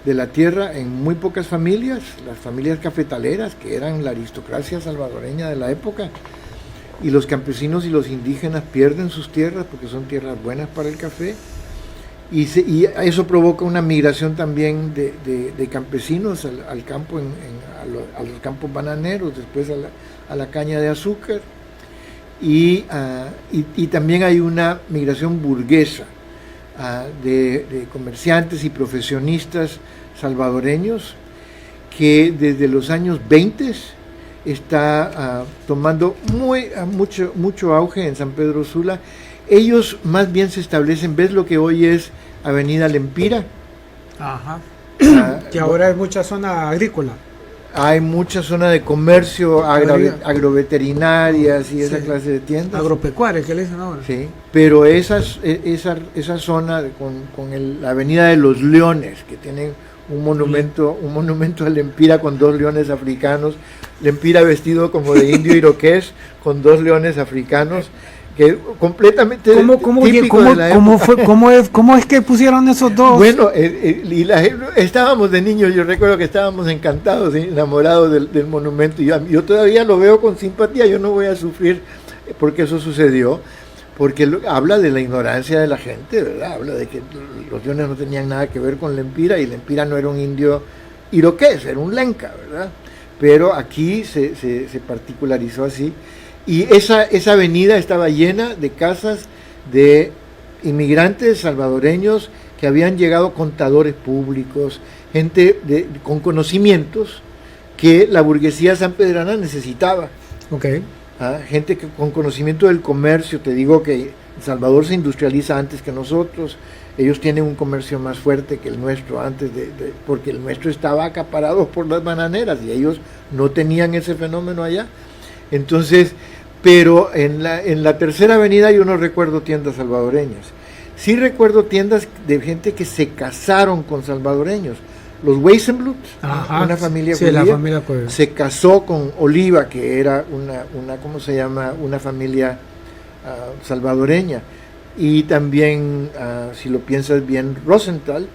de la tierra en muy pocas familias, las familias cafetaleras, que eran la aristocracia salvadoreña de la época, y los campesinos y los indígenas pierden sus tierras porque son tierras buenas para el café, y eso provoca una migración también de campesinos al campo, a los campos bananeros, después a la caña de azúcar, y también hay una migración burguesa de comerciantes y profesionistas salvadoreños que desde los años 20 está tomando mucho auge en San Pedro Sula. Ellos más bien se establecen, ves lo que hoy es Avenida Lempira. Ajá. Que ahora es mucha zona agrícola. Hay mucha zona de comercio, agroveterinarias y esa clase de tiendas. Agropecuarias, ¿qué le dicen ahora? Sí, pero esa zona con la Avenida de los Leones, que tienen un monumento a Lempira con 2 leones africanos, Lempira vestido como de indio iroqués con 2 leones africanos, que completamente típico de la época. ¿Cómo es que pusieron esos dos? Bueno, estábamos de niños, yo recuerdo que estábamos encantados, enamorados del monumento, y yo todavía lo veo con simpatía. Yo no voy a sufrir porque eso sucedió, porque habla de la ignorancia de la gente, ¿verdad? Habla de que los leones no tenían nada que ver con Lempira, y Lempira no era un indio iroqués, era un lenca, ¿verdad? Pero aquí se particularizó así. Y esa avenida estaba llena de casas de inmigrantes salvadoreños que habían llegado, contadores públicos, gente con conocimientos que la burguesía sanpedrana necesitaba. Ok. Gente que, con conocimiento del comercio. Te digo que El Salvador se industrializa antes que nosotros. Ellos tienen un comercio más fuerte que el nuestro porque el nuestro estaba acaparado por las bananeras y ellos no tenían ese fenómeno allá. Entonces, pero en la Tercera Avenida yo no recuerdo tiendas salvadoreñas. Sí recuerdo tiendas de gente que se casaron con salvadoreños. Los Weissenblut, una familia judía, se casó con Oliva, que era ¿cómo se llama? Una familia salvadoreña. Y también, si lo piensas bien, Rosenthal,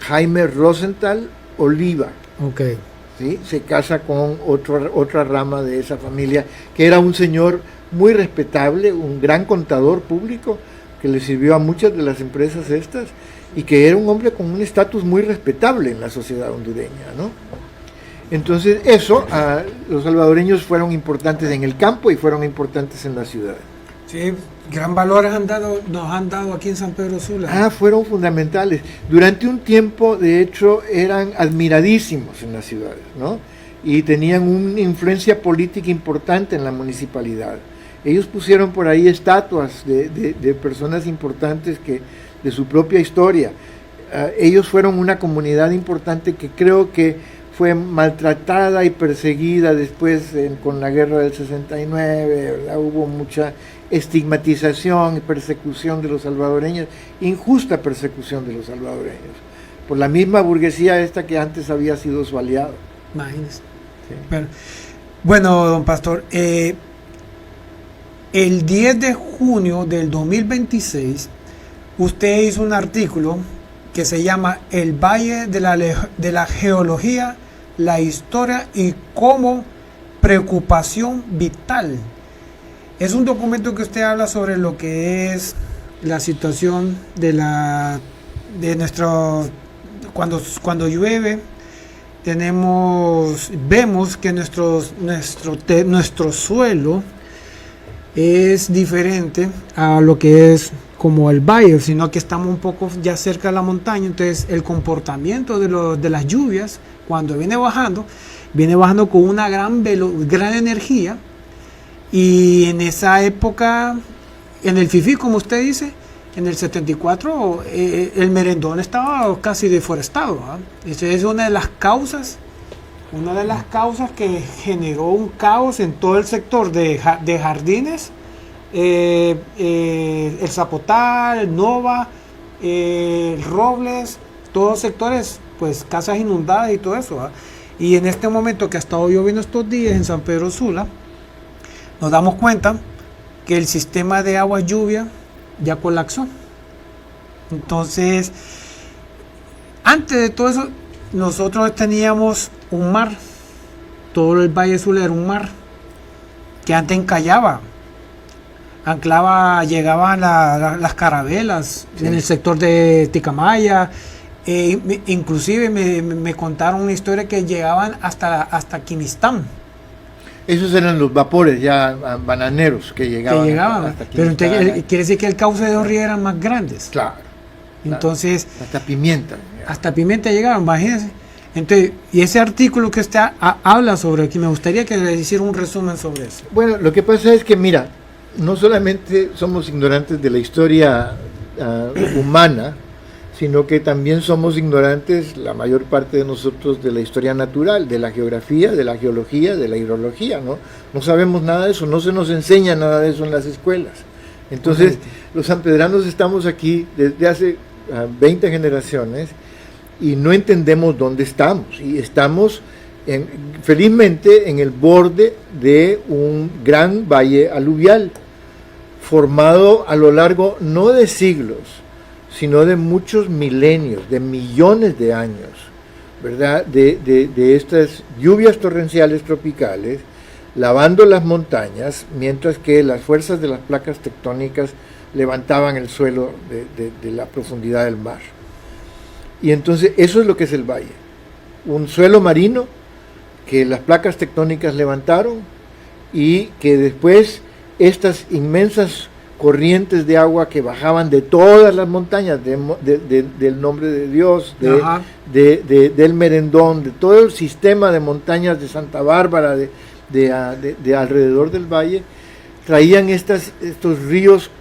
Jaime Rosenthal Oliva. Okay. ¿Sí? Se casa con otra rama de esa familia, que era un señor muy respetable, un gran contador público, que le sirvió a muchas de las empresas estas, y que era un hombre con un estatus muy respetable en la sociedad hondureña, ¿no? Entonces los salvadoreños fueron importantes en el campo y fueron importantes en la ciudad. Sí, gran valor nos han dado aquí en San Pedro Sula. Fueron fundamentales. Durante un tiempo, de hecho, eran admiradísimos en las ciudades, ¿no? Y tenían una influencia política importante en la municipalidad. Ellos pusieron por ahí estatuas de personas importantes de su propia historia. Ellos fueron una comunidad importante que creo que fue maltratada y perseguida después con la guerra del 69, ¿verdad? Hubo mucha estigmatización y persecución de los salvadoreños, injusta persecución de los salvadoreños, por la misma burguesía esta que antes había sido su aliado. Imagínese. Sí. Bueno, don Pastor, el 10 de junio del 2026, usted hizo un artículo que se llama El Valle de la Geología, la Historia y como Preocupación Vital. Es un documento que usted habla sobre lo que es la situación de nuestro, cuando llueve, vemos que nuestro suelo es diferente a lo que es como el valle, sino que estamos un poco ya cerca de la montaña. Entonces el comportamiento de las lluvias, cuando viene bajando con una gran energía. Y en esa época, en el FIFI, como usted dice, en el 74, el Merendón estaba casi deforestado, ¿eh? Esa es una de las causas que generó un caos en todo el sector de jardines, el Zapotal, el Nova, el Robles, todos sectores, pues casas inundadas y todo eso, ¿eh? Y en este momento que ha estado lloviendo estos días en San Pedro Sula, nos damos cuenta que el sistema de agua lluvia ya colapsó. Entonces, antes de todo eso, nosotros teníamos un mar. Todo el Valle Sula era un mar que antes encallaba, llegaban las carabelas, sí, en el sector de Ticamaya. Inclusive me contaron una historia que llegaban hasta Quimistán. Esos eran los vapores ya bananeros que llegaban. Hasta pero entonces, quiere decir que el cauce de los ríos eran más grandes. Claro. Entonces, hasta Pimienta. Hasta Pimienta llegaban, imagínense. Entonces, y ese artículo que usted habla sobre aquí, me gustaría que le hiciera un resumen sobre eso. Bueno, lo que pasa es que, mira, no solamente somos ignorantes de la historia humana, sino que también somos ignorantes, la mayor parte de nosotros, de la historia natural, de la geografía, de la geología, de la hidrología, ¿no? No sabemos nada de eso, no se nos enseña nada de eso en las escuelas. Entonces, los sanpedranos estamos aquí desde hace 20 generaciones y no entendemos dónde estamos. Y estamos, felizmente, en el borde de un gran valle aluvial, formado a lo largo no de siglos, sino de muchos milenios, de millones de años, ¿verdad? De estas lluvias torrenciales tropicales, lavando las montañas, mientras que las fuerzas de las placas tectónicas levantaban el suelo de la profundidad del mar. Y entonces eso es lo que es el valle, un suelo marino que las placas tectónicas levantaron y que después estas inmensas corrientes de agua que bajaban de todas las montañas, del Nombre de Dios, del Merendón, de todo el sistema de montañas de Santa Bárbara, de alrededor del valle traían estos ríos,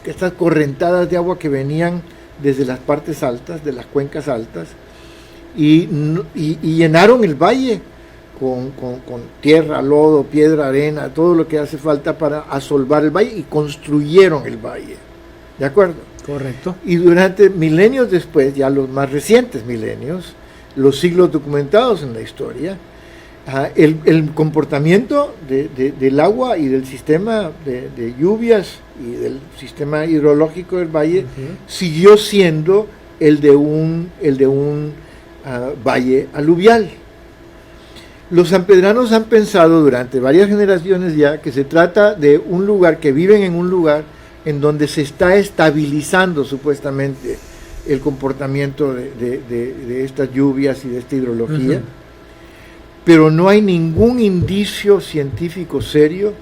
estas correntadas de agua que venían desde las partes altas, de las cuencas altas, y llenaron el valle con tierra, lodo, piedra, arena, todo lo que hace falta para asolvar el valle, y construyeron el valle. ¿De acuerdo? Correcto. Y durante milenios después, ya los más recientes milenios, los siglos documentados en la historia, el comportamiento del agua y del sistema de lluvias y del sistema hidrológico del valle siguió siendo el de un valle aluvial. Los sanpedranos han pensado durante varias generaciones ya que se trata de un lugar, que viven en un lugar en donde se está estabilizando supuestamente el comportamiento de estas lluvias y de esta hidrología, pero no hay ningún indicio científico serio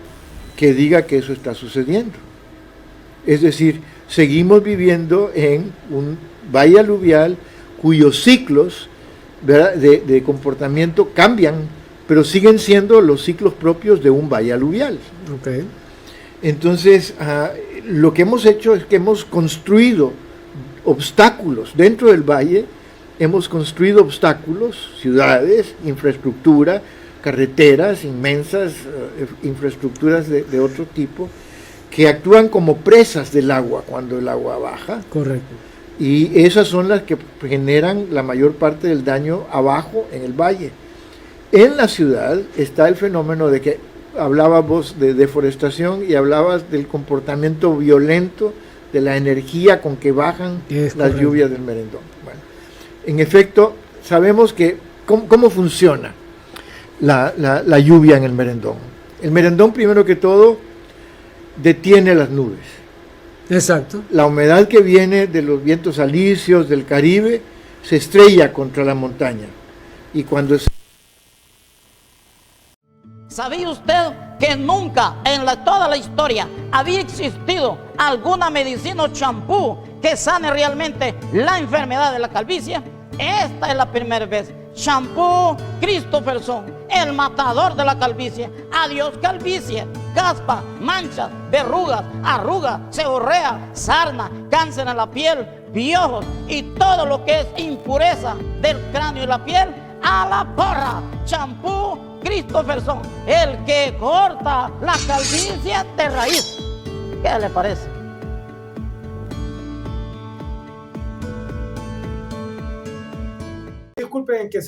que diga que eso está sucediendo. Es decir, seguimos viviendo en un valle aluvial cuyos ciclos, ¿verdad?, de comportamiento cambian, pero siguen siendo los ciclos propios de un valle aluvial. Okay. Entonces, lo que hemos hecho es que hemos construido obstáculos dentro del valle, hemos construido obstáculos, ciudades, infraestructura, carreteras inmensas, infraestructuras de otro tipo, que actúan como presas del agua cuando el agua baja. Correcto. Y esas son las que generan la mayor parte del daño abajo en el valle. En la ciudad está el fenómeno de que hablabas vos de deforestación y hablabas del comportamiento violento, de la energía con que bajan las lluvias del Merendón. Bueno, en efecto, sabemos que cómo funciona la lluvia en el Merendón. El Merendón, primero que todo, detiene las nubes. Exacto. La humedad que viene de los vientos alisios del Caribe se estrella contra la montaña. Y cuando ¿Sabía usted que nunca en toda la historia había existido alguna medicina o champú que sane realmente la enfermedad de la calvicie? Esta es la primera vez. Champú Christopherson, el matador de la calvicie. Adiós calvicie, caspa, manchas, verrugas, arrugas, seborrea, sarna, cáncer en la piel, piojos y todo lo que es impureza del cráneo y la piel. A la porra, champú Christopherson, el que corta la calvicie de raíz. ¿Qué le parece? Disculpen que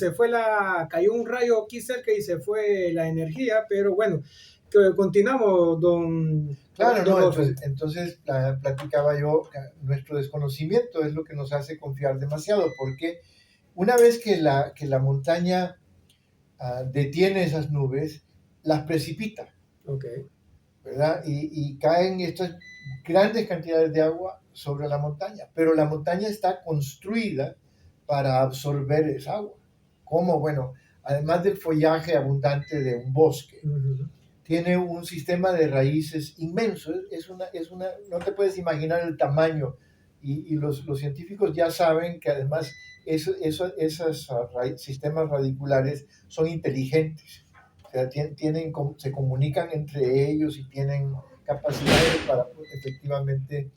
cayó un rayo aquí cerca y se fue la energía, pero bueno, que continuamos, don... Claro, no, entonces platicaba yo, nuestro desconocimiento es lo que nos hace confiar demasiado, porque una vez que la montaña detiene esas nubes, las precipita, Okay. ¿verdad? Y caen estas grandes cantidades de agua sobre la montaña, pero la montaña está construida para absorber esa agua. ¿Cómo? Bueno, además del follaje abundante de un bosque, tiene un sistema de raíces inmenso. No te puedes imaginar el tamaño. Y los científicos ya saben que además esos sistemas radiculares son inteligentes. O sea, se comunican entre ellos y tienen capacidades para efectivamente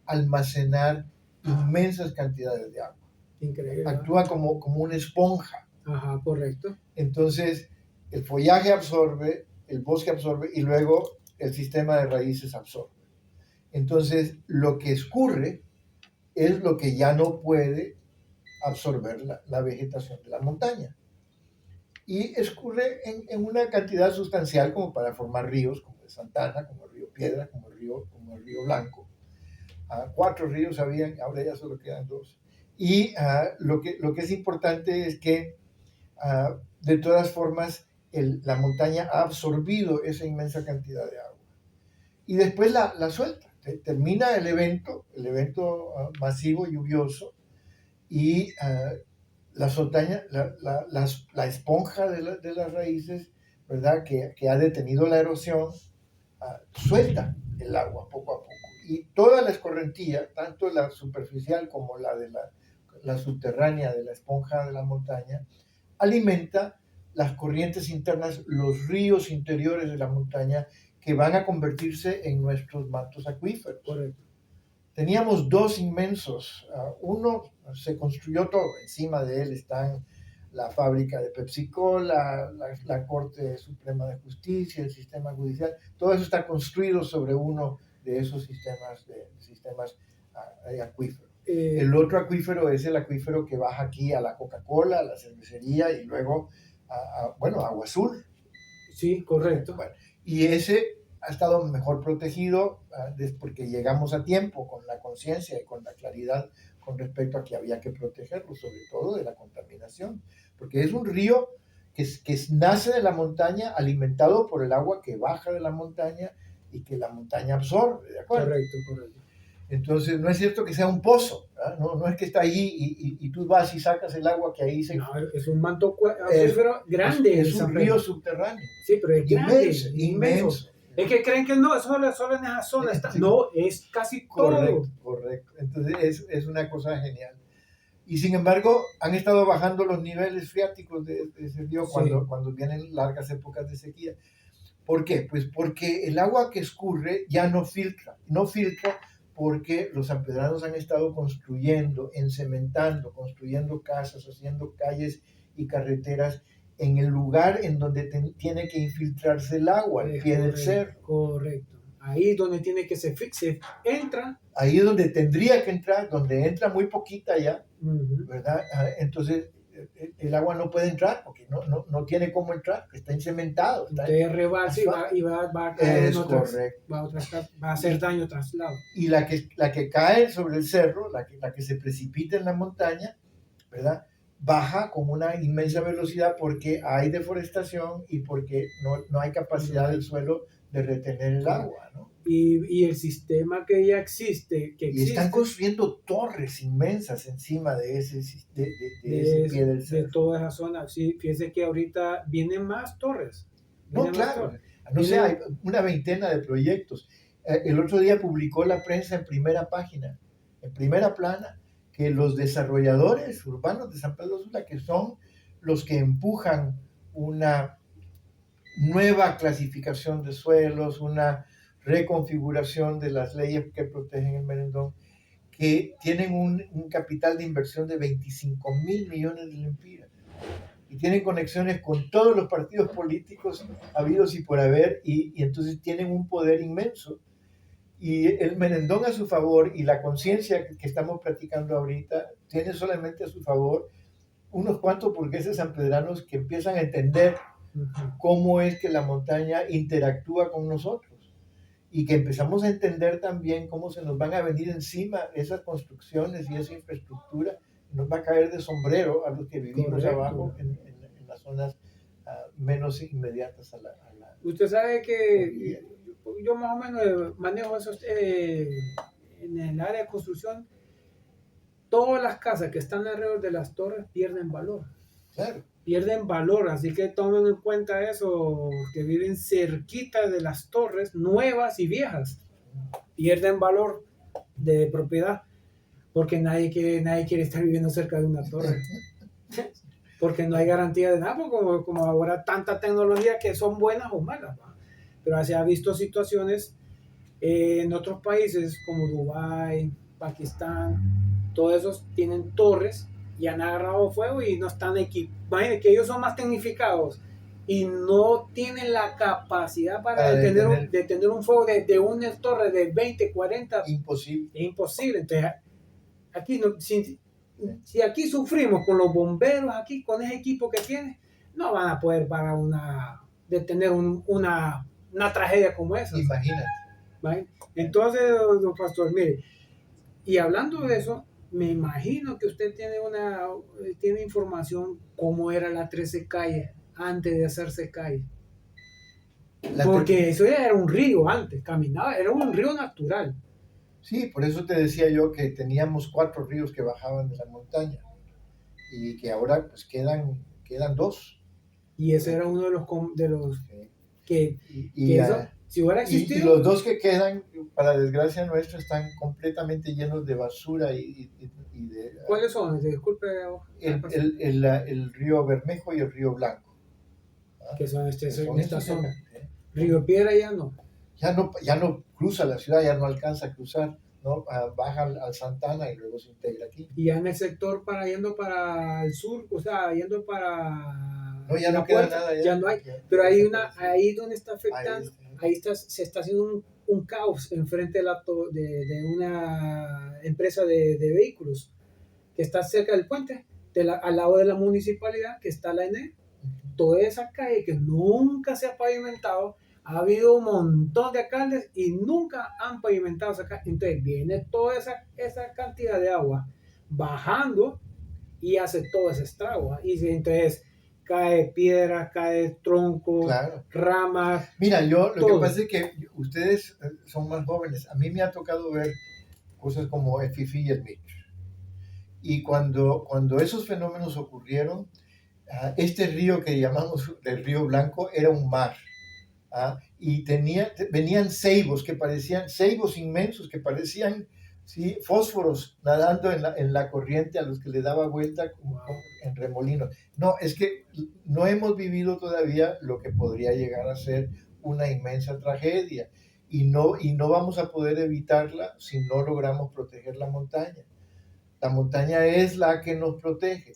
almacenar inmensas cantidades de agua. Increíble. Actúa como una esponja. Ajá, correcto. Entonces, el follaje absorbe, el bosque absorbe y luego el sistema de raíces absorbe. Entonces, lo que escurre es lo que ya no puede absorber la vegetación de la montaña. Y escurre en una cantidad sustancial como para formar ríos, como el Santana, como el río Piedra, como el río Blanco. 4 ríos habían, ahora ya solo quedan 2. Y lo que es importante es que, de todas formas, la montaña ha absorbido esa inmensa cantidad de agua. Y después la suelta. Termina el evento masivo lluvioso, y la esponja de las raíces, ¿verdad?, que ha detenido la erosión, suelta el agua poco a poco. Y toda la escorrentía, tanto la superficial como la subterránea de la esponja de la montaña, alimenta las corrientes internas, los ríos interiores de la montaña que van a convertirse en nuestros mantos acuíferos. Correcto. Teníamos dos inmensos. Uno se construyó todo. Encima de él están la fábrica de PepsiCo, la Corte Suprema de Justicia, el sistema judicial. Todo eso está construido sobre uno de esos sistemas acuíferos. El otro acuífero es el acuífero que baja aquí a la Coca-Cola, a la cervecería y luego a Agua Azul. Sí, correcto. Bueno, y ese ha estado mejor protegido porque llegamos a tiempo con la conciencia y con la claridad con respecto a que había que protegerlo, sobre todo de la contaminación, porque es un río que nace de la montaña, alimentado por el agua que baja de la montaña y que la montaña absorbe, ¿de acuerdo? Correcto, correcto. Entonces, no es cierto que sea un pozo, no es que está ahí y tú vas y sacas el agua que ahí se... No, es un manto acuífero grande. Es un río subterráneo. Sí, pero es grande, inmenso. Es que creen que no, solo en esa zona está. No, es casi todo. Correcto. Entonces, es una cosa genial. Y sin embargo, han estado bajando los niveles freáticos de ese río cuando vienen largas épocas de sequía. ¿Por qué? Pues porque el agua que escurre ya no filtra. No filtra porque los sanpedranos han estado construyendo, encementando, construyendo casas, haciendo calles y carreteras en el lugar en donde tiene que infiltrarse el agua, al pie del cerro. Correcto. Ahí es donde tiene que se entra. Ahí es donde tendría que entrar, donde entra muy poquita ya, ¿verdad? Entonces el agua no puede entrar porque no tiene cómo entrar, está encementado. Entonces rebasa y va a caer en otras, va a hacer daño traslado. Y la que cae sobre el cerro, la que se precipita en la montaña, ¿verdad? Baja con una inmensa velocidad porque hay deforestación y porque no hay capacidad del suelo de retener el agua, ¿no? Y el sistema que ya existe, y están construyendo torres inmensas encima de ese pie del cerro. De toda esa zona. Sí, fíjese que ahorita vienen más torres. Claro. No sé, hay una veintena de proyectos. El otro día publicó la prensa en primera página, en primera plana, que los desarrolladores urbanos de San Pedro Sula, que son los que empujan una nueva clasificación de suelos, una reconfiguración de las leyes que protegen el merendón, que tienen un capital de inversión de 25.000 millones de lempiras y tienen conexiones con todos los partidos políticos habidos y por haber y entonces tienen un poder inmenso. Y el merendón a su favor y la conciencia que estamos platicando ahorita tiene solamente a su favor unos cuantos burgueses sanpedranos que empiezan a entender cómo es que la montaña interactúa con nosotros y que empezamos a entender también cómo se nos van a venir encima esas construcciones y esa infraestructura, nos va a caer de sombrero a los que vivimos abajo en las zonas menos inmediatas a la... Usted sabe que yo más o menos manejo esos en el área de construcción. Todas las casas que están alrededor de las torres pierden valor. Claro. Pierden valor, así que tomen en cuenta eso, que viven cerquita de las torres nuevas y viejas. Pierden valor de propiedad porque nadie quiere estar viviendo cerca de una torre. Porque no hay garantía de nada, como ahora tanta tecnología que son buenas o malas, ¿va? Pero se ha visto situaciones en otros países como Dubái, Pakistán, todos esos tienen torres y han agarrado fuego y no están equipados. Imagínense que ellos son más tecnificados y no tienen la capacidad para detener un fuego de una torre de 20, 40. Imposible. Es imposible. Entonces, aquí si aquí sufrimos con los bomberos, aquí con ese equipo que tienen, no van a poder para detener una tragedia como esa. Imagínate. ¿Vale? Entonces, don Pastor, mire, y hablando de eso, me imagino que usted tiene información cómo era la 13 calle antes de hacerse calle. Porque eso ya era un río antes, caminaba, era un río natural. Sí, por eso te decía yo que teníamos 4 ríos que bajaban de la montaña y que ahora pues quedan 2. Y ese era uno de los que si hubiera existido. Y los 2 que quedan, para desgracia nuestra, están completamente llenos de basura y de... ¿Cuáles son? Disculpe. El río Bermejo y el río Blanco. Que son Que son en esta estos zona. acá, Río Piedra ya no. Ya no cruza la ciudad, ya no alcanza a cruzar, ¿no? Baja al Santana y luego se integra aquí. Y ya en el sector yendo para el sur, o sea, yendo para No, ya la no queda puerta, nada. ya no hay. Ya Pero hay desapareció. ahí donde está afectando, Ahí se está haciendo un caos enfrente de una empresa de vehículos que está cerca del puente, al lado de la municipalidad, que está la ENE. Toda esa calle que nunca se ha pavimentado, ha habido un montón de alcaldes y nunca han pavimentado esa calle. Entonces viene toda esa cantidad de agua bajando y hace todo ese estrago. Y entonces cae piedra, cae tronco, Claro. ramas. Mira, lo todo. que pasa es que ustedes son más jóvenes. A mí me ha tocado ver cosas como el Fifi y el Mitch. Y cuando esos fenómenos ocurrieron, este río que llamamos el Río Blanco era un mar. Y venían ceibos ceibos inmensos que parecían, ¿sí?, fósforos nadando en la corriente a los que le daba vuelta como en remolino. No, es que no hemos vivido todavía lo que podría llegar a ser una inmensa tragedia y no vamos a poder evitarla si no logramos proteger la montaña. La montaña es la que nos protege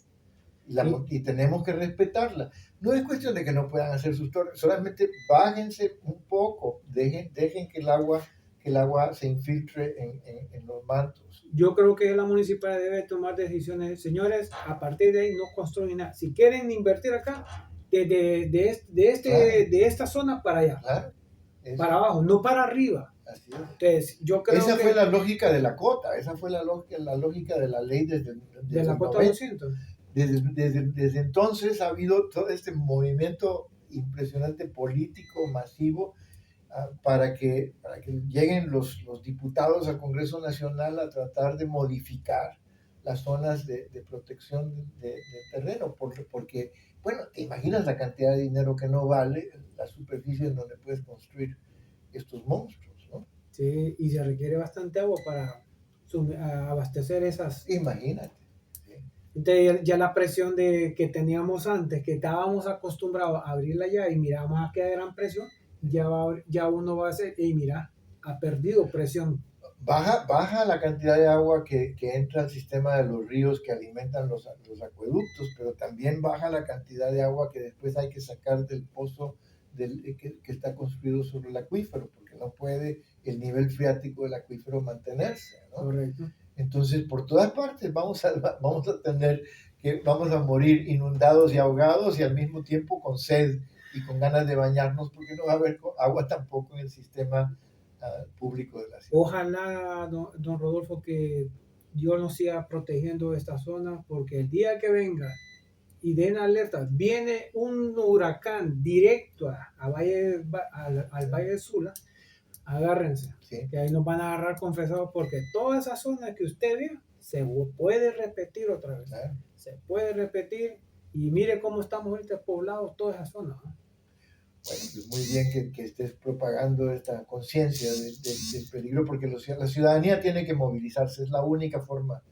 y tenemos que respetarla. No es cuestión de que no puedan hacer sus torres, solamente bájense un poco, dejen que el agua se infiltre en los mantos. Yo creo que la municipalidad debe tomar decisiones. Señores, a partir de ahí no construyen nada. Si quieren invertir acá, de esta zona para allá, Claro, para abajo, no para arriba. así es. Entonces, yo creo Esa que fue la lógica de la cota, esa fue la lógica de la ley desde de la el cota 90. 200. Desde entonces ha habido todo este movimiento impresionante político, masivo, para que lleguen los diputados al Congreso Nacional a tratar de modificar las zonas de protección de terreno, porque, bueno, te imaginas la cantidad de dinero que no vale la superficie en donde puedes construir estos monstruos, ¿no? Sí, y se requiere bastante agua para abastecer esas. Imagínate. Entonces ya la presión que teníamos antes, que estábamos acostumbrados a abrirla ya y mirábamos a qué gran presión, ya uno va a hacer, y mira, ha perdido presión. Baja la cantidad de agua que entra al sistema de los ríos que alimentan los acueductos, pero también baja la cantidad de agua que después hay que sacar del pozo que está construido sobre el acuífero, porque no puede el nivel freático del acuífero mantenerse, ¿no? Correcto. Entonces, por todas partes vamos a morir inundados y ahogados y al mismo tiempo con sed y con ganas de bañarnos porque no va a haber agua tampoco en el sistema público de la ciudad. Ojalá, don Rodolfo, que Dios nos siga protegiendo esta zona, porque el día que venga y den alerta, viene un huracán directo al Valle de Sula, agárrense, Sí. que ahí nos van a agarrar confesados, porque toda esa zona que usted ve se puede repetir otra vez. Claro. Se puede repetir, y mire cómo estamos ahorita poblados toda esa zona, ¿no? Bueno, pues muy bien que estés propagando esta conciencia del peligro, porque la ciudadanía tiene que movilizarse, es la única forma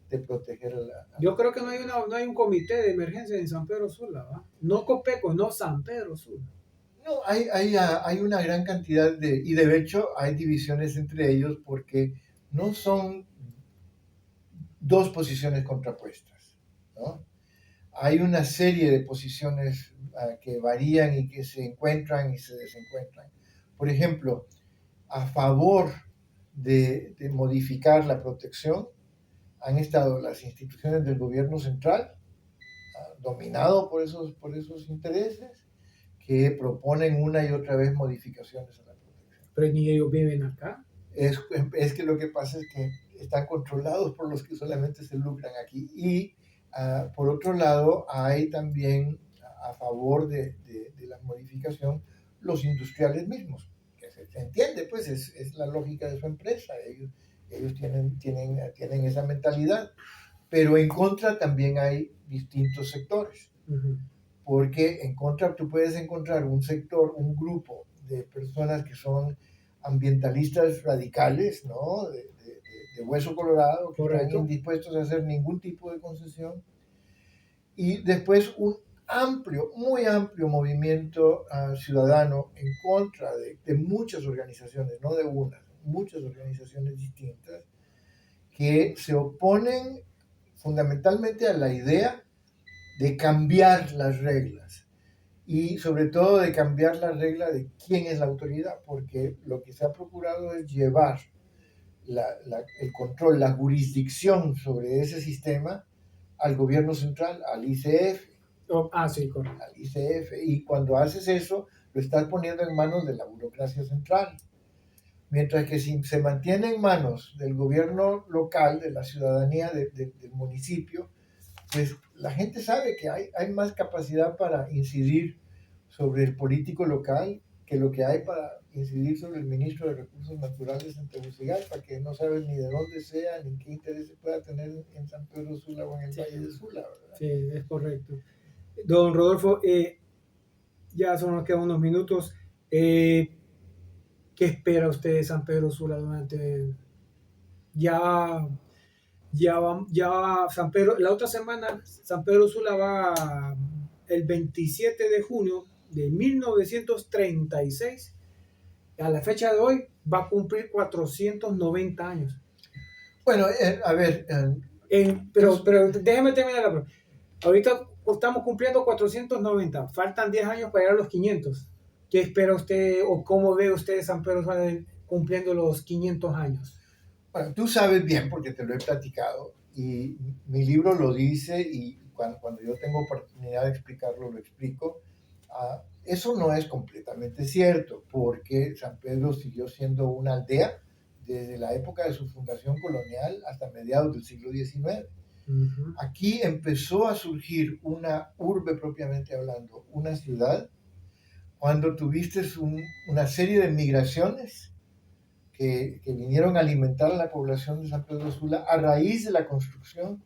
de proteger a la... Yo creo que no hay un comité de emergencia en San Pedro Sula, ¿va? No Copeco, no San Pedro Sula. No, hay una gran cantidad y de hecho hay divisiones entre ellos porque no son dos posiciones contrapuestas, ¿no? Hay una serie de posiciones que varían y que se encuentran y se desencuentran. Por ejemplo, a favor de modificar la protección han estado las instituciones del gobierno central, dominado por esos intereses, que proponen una y otra vez modificaciones a la protección. Pero ni ellos viven acá. Es que lo que pasa es que están controlados por los que solamente se lucran aquí. Y por otro lado, hay también a favor de la modificación los industriales mismos, que se entiende, pues es la lógica de su empresa. Ellos tienen esa mentalidad. Pero en contra también hay distintos sectores. Uh-huh. Porque en contra tú puedes encontrar un sector, un grupo de personas que son ambientalistas radicales, ¿no? De hueso colorado, que Correcto. están indispuestos a hacer ningún tipo de concesión. Y después muy amplio movimiento ciudadano en contra de muchas organizaciones, no de una, muchas organizaciones distintas, que se oponen fundamentalmente a la idea de cambiar las reglas y sobre todo de cambiar la regla de quién es la autoridad, porque lo que se ha procurado es llevar el control, la jurisdicción sobre ese sistema al gobierno central, al ICF. Sí, correcto. Al ICF. Y cuando haces eso, lo estás poniendo en manos de la burocracia central. Mientras que si se mantiene en manos del gobierno local, de la ciudadanía del municipio, pues la gente sabe que hay más capacidad para incidir sobre el político local que lo que hay para incidir sobre el ministro de Recursos Naturales en Tegucigalpa, que no sabes ni de dónde sea, ni qué interés pueda tener en San Pedro Sula o en el Valle de Sula, ¿verdad? Sí, es correcto. Don Rodolfo, ya solo nos quedan unos minutos. ¿Qué espera usted de San Pedro Sula durante... Ya San Pedro, la otra semana San Pedro Sula va el 27 de junio de 1936, a la fecha de hoy va a cumplir 490 años. Bueno, a ver... pero déjeme terminar la pregunta. Ahorita estamos cumpliendo 490, faltan 10 años para llegar a los 500. ¿Qué espera usted o cómo ve usted San Pedro Sula cumpliendo los 500 años? Bueno, tú sabes bien porque te lo he platicado y mi libro lo dice y cuando yo tengo oportunidad de explicarlo, lo explico. Eso no es completamente cierto porque San Pedro siguió siendo una aldea desde la época de su fundación colonial hasta mediados del siglo XIX. Uh-huh. Aquí empezó a surgir una urbe propiamente hablando, una ciudad, cuando tuviste una serie de migraciones que vinieron a alimentar a la población de San Pedro Sula a raíz de la construcción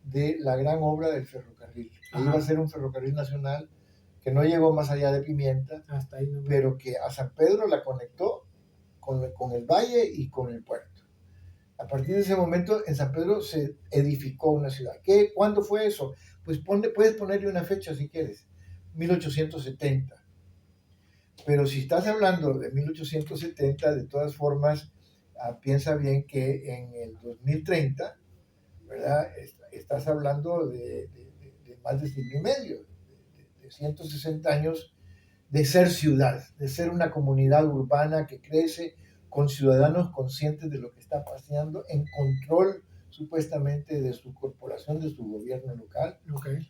de la gran obra del ferrocarril. Que iba a ser un ferrocarril nacional que no llegó más allá de Pimienta, hasta ahí, pero que a San Pedro la conectó con el valle y con el puerto. A partir de ese momento en San Pedro se edificó una ciudad. ¿Cuándo fue eso? Pues puedes ponerle una fecha si quieres, 1870. Pero si estás hablando de 1870, de todas formas, piensa bien que en el 2030, ¿verdad? Estás hablando de más de siglo y medio, de 160 años de ser ciudad, de ser una comunidad urbana que crece con ciudadanos conscientes de lo que está pasando, en control supuestamente de su corporación, de su gobierno local. Okay.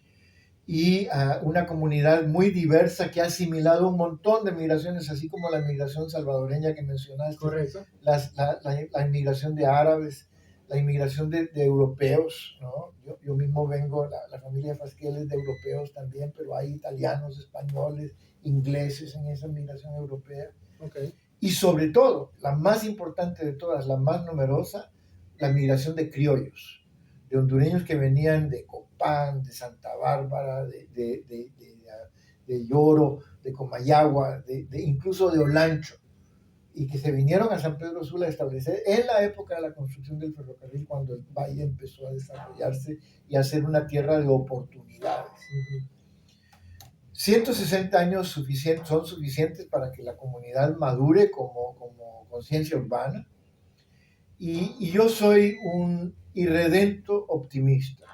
Y una comunidad muy diversa que ha asimilado un montón de migraciones, así como la migración salvadoreña que mencionaste. Correcto. La inmigración de árabes, la inmigración de europeos, ¿no? Yo mismo vengo, la familia Fasquel es de europeos también, pero hay italianos, españoles, ingleses en esa migración europea. Okay. Y sobre todo, la más importante de todas, la más numerosa, la migración de criollos, de hondureños que venían de Copán, de Santa Bárbara, de Lloro, de Comayagua, incluso de Olancho, y que se vinieron a San Pedro Sula a establecer en la época de la construcción del ferrocarril, cuando el valle empezó a desarrollarse y a ser una tierra de oportunidades. Uh-huh. 160 años son suficientes para que la comunidad madure como conciencia urbana, y yo soy un irredento optimista.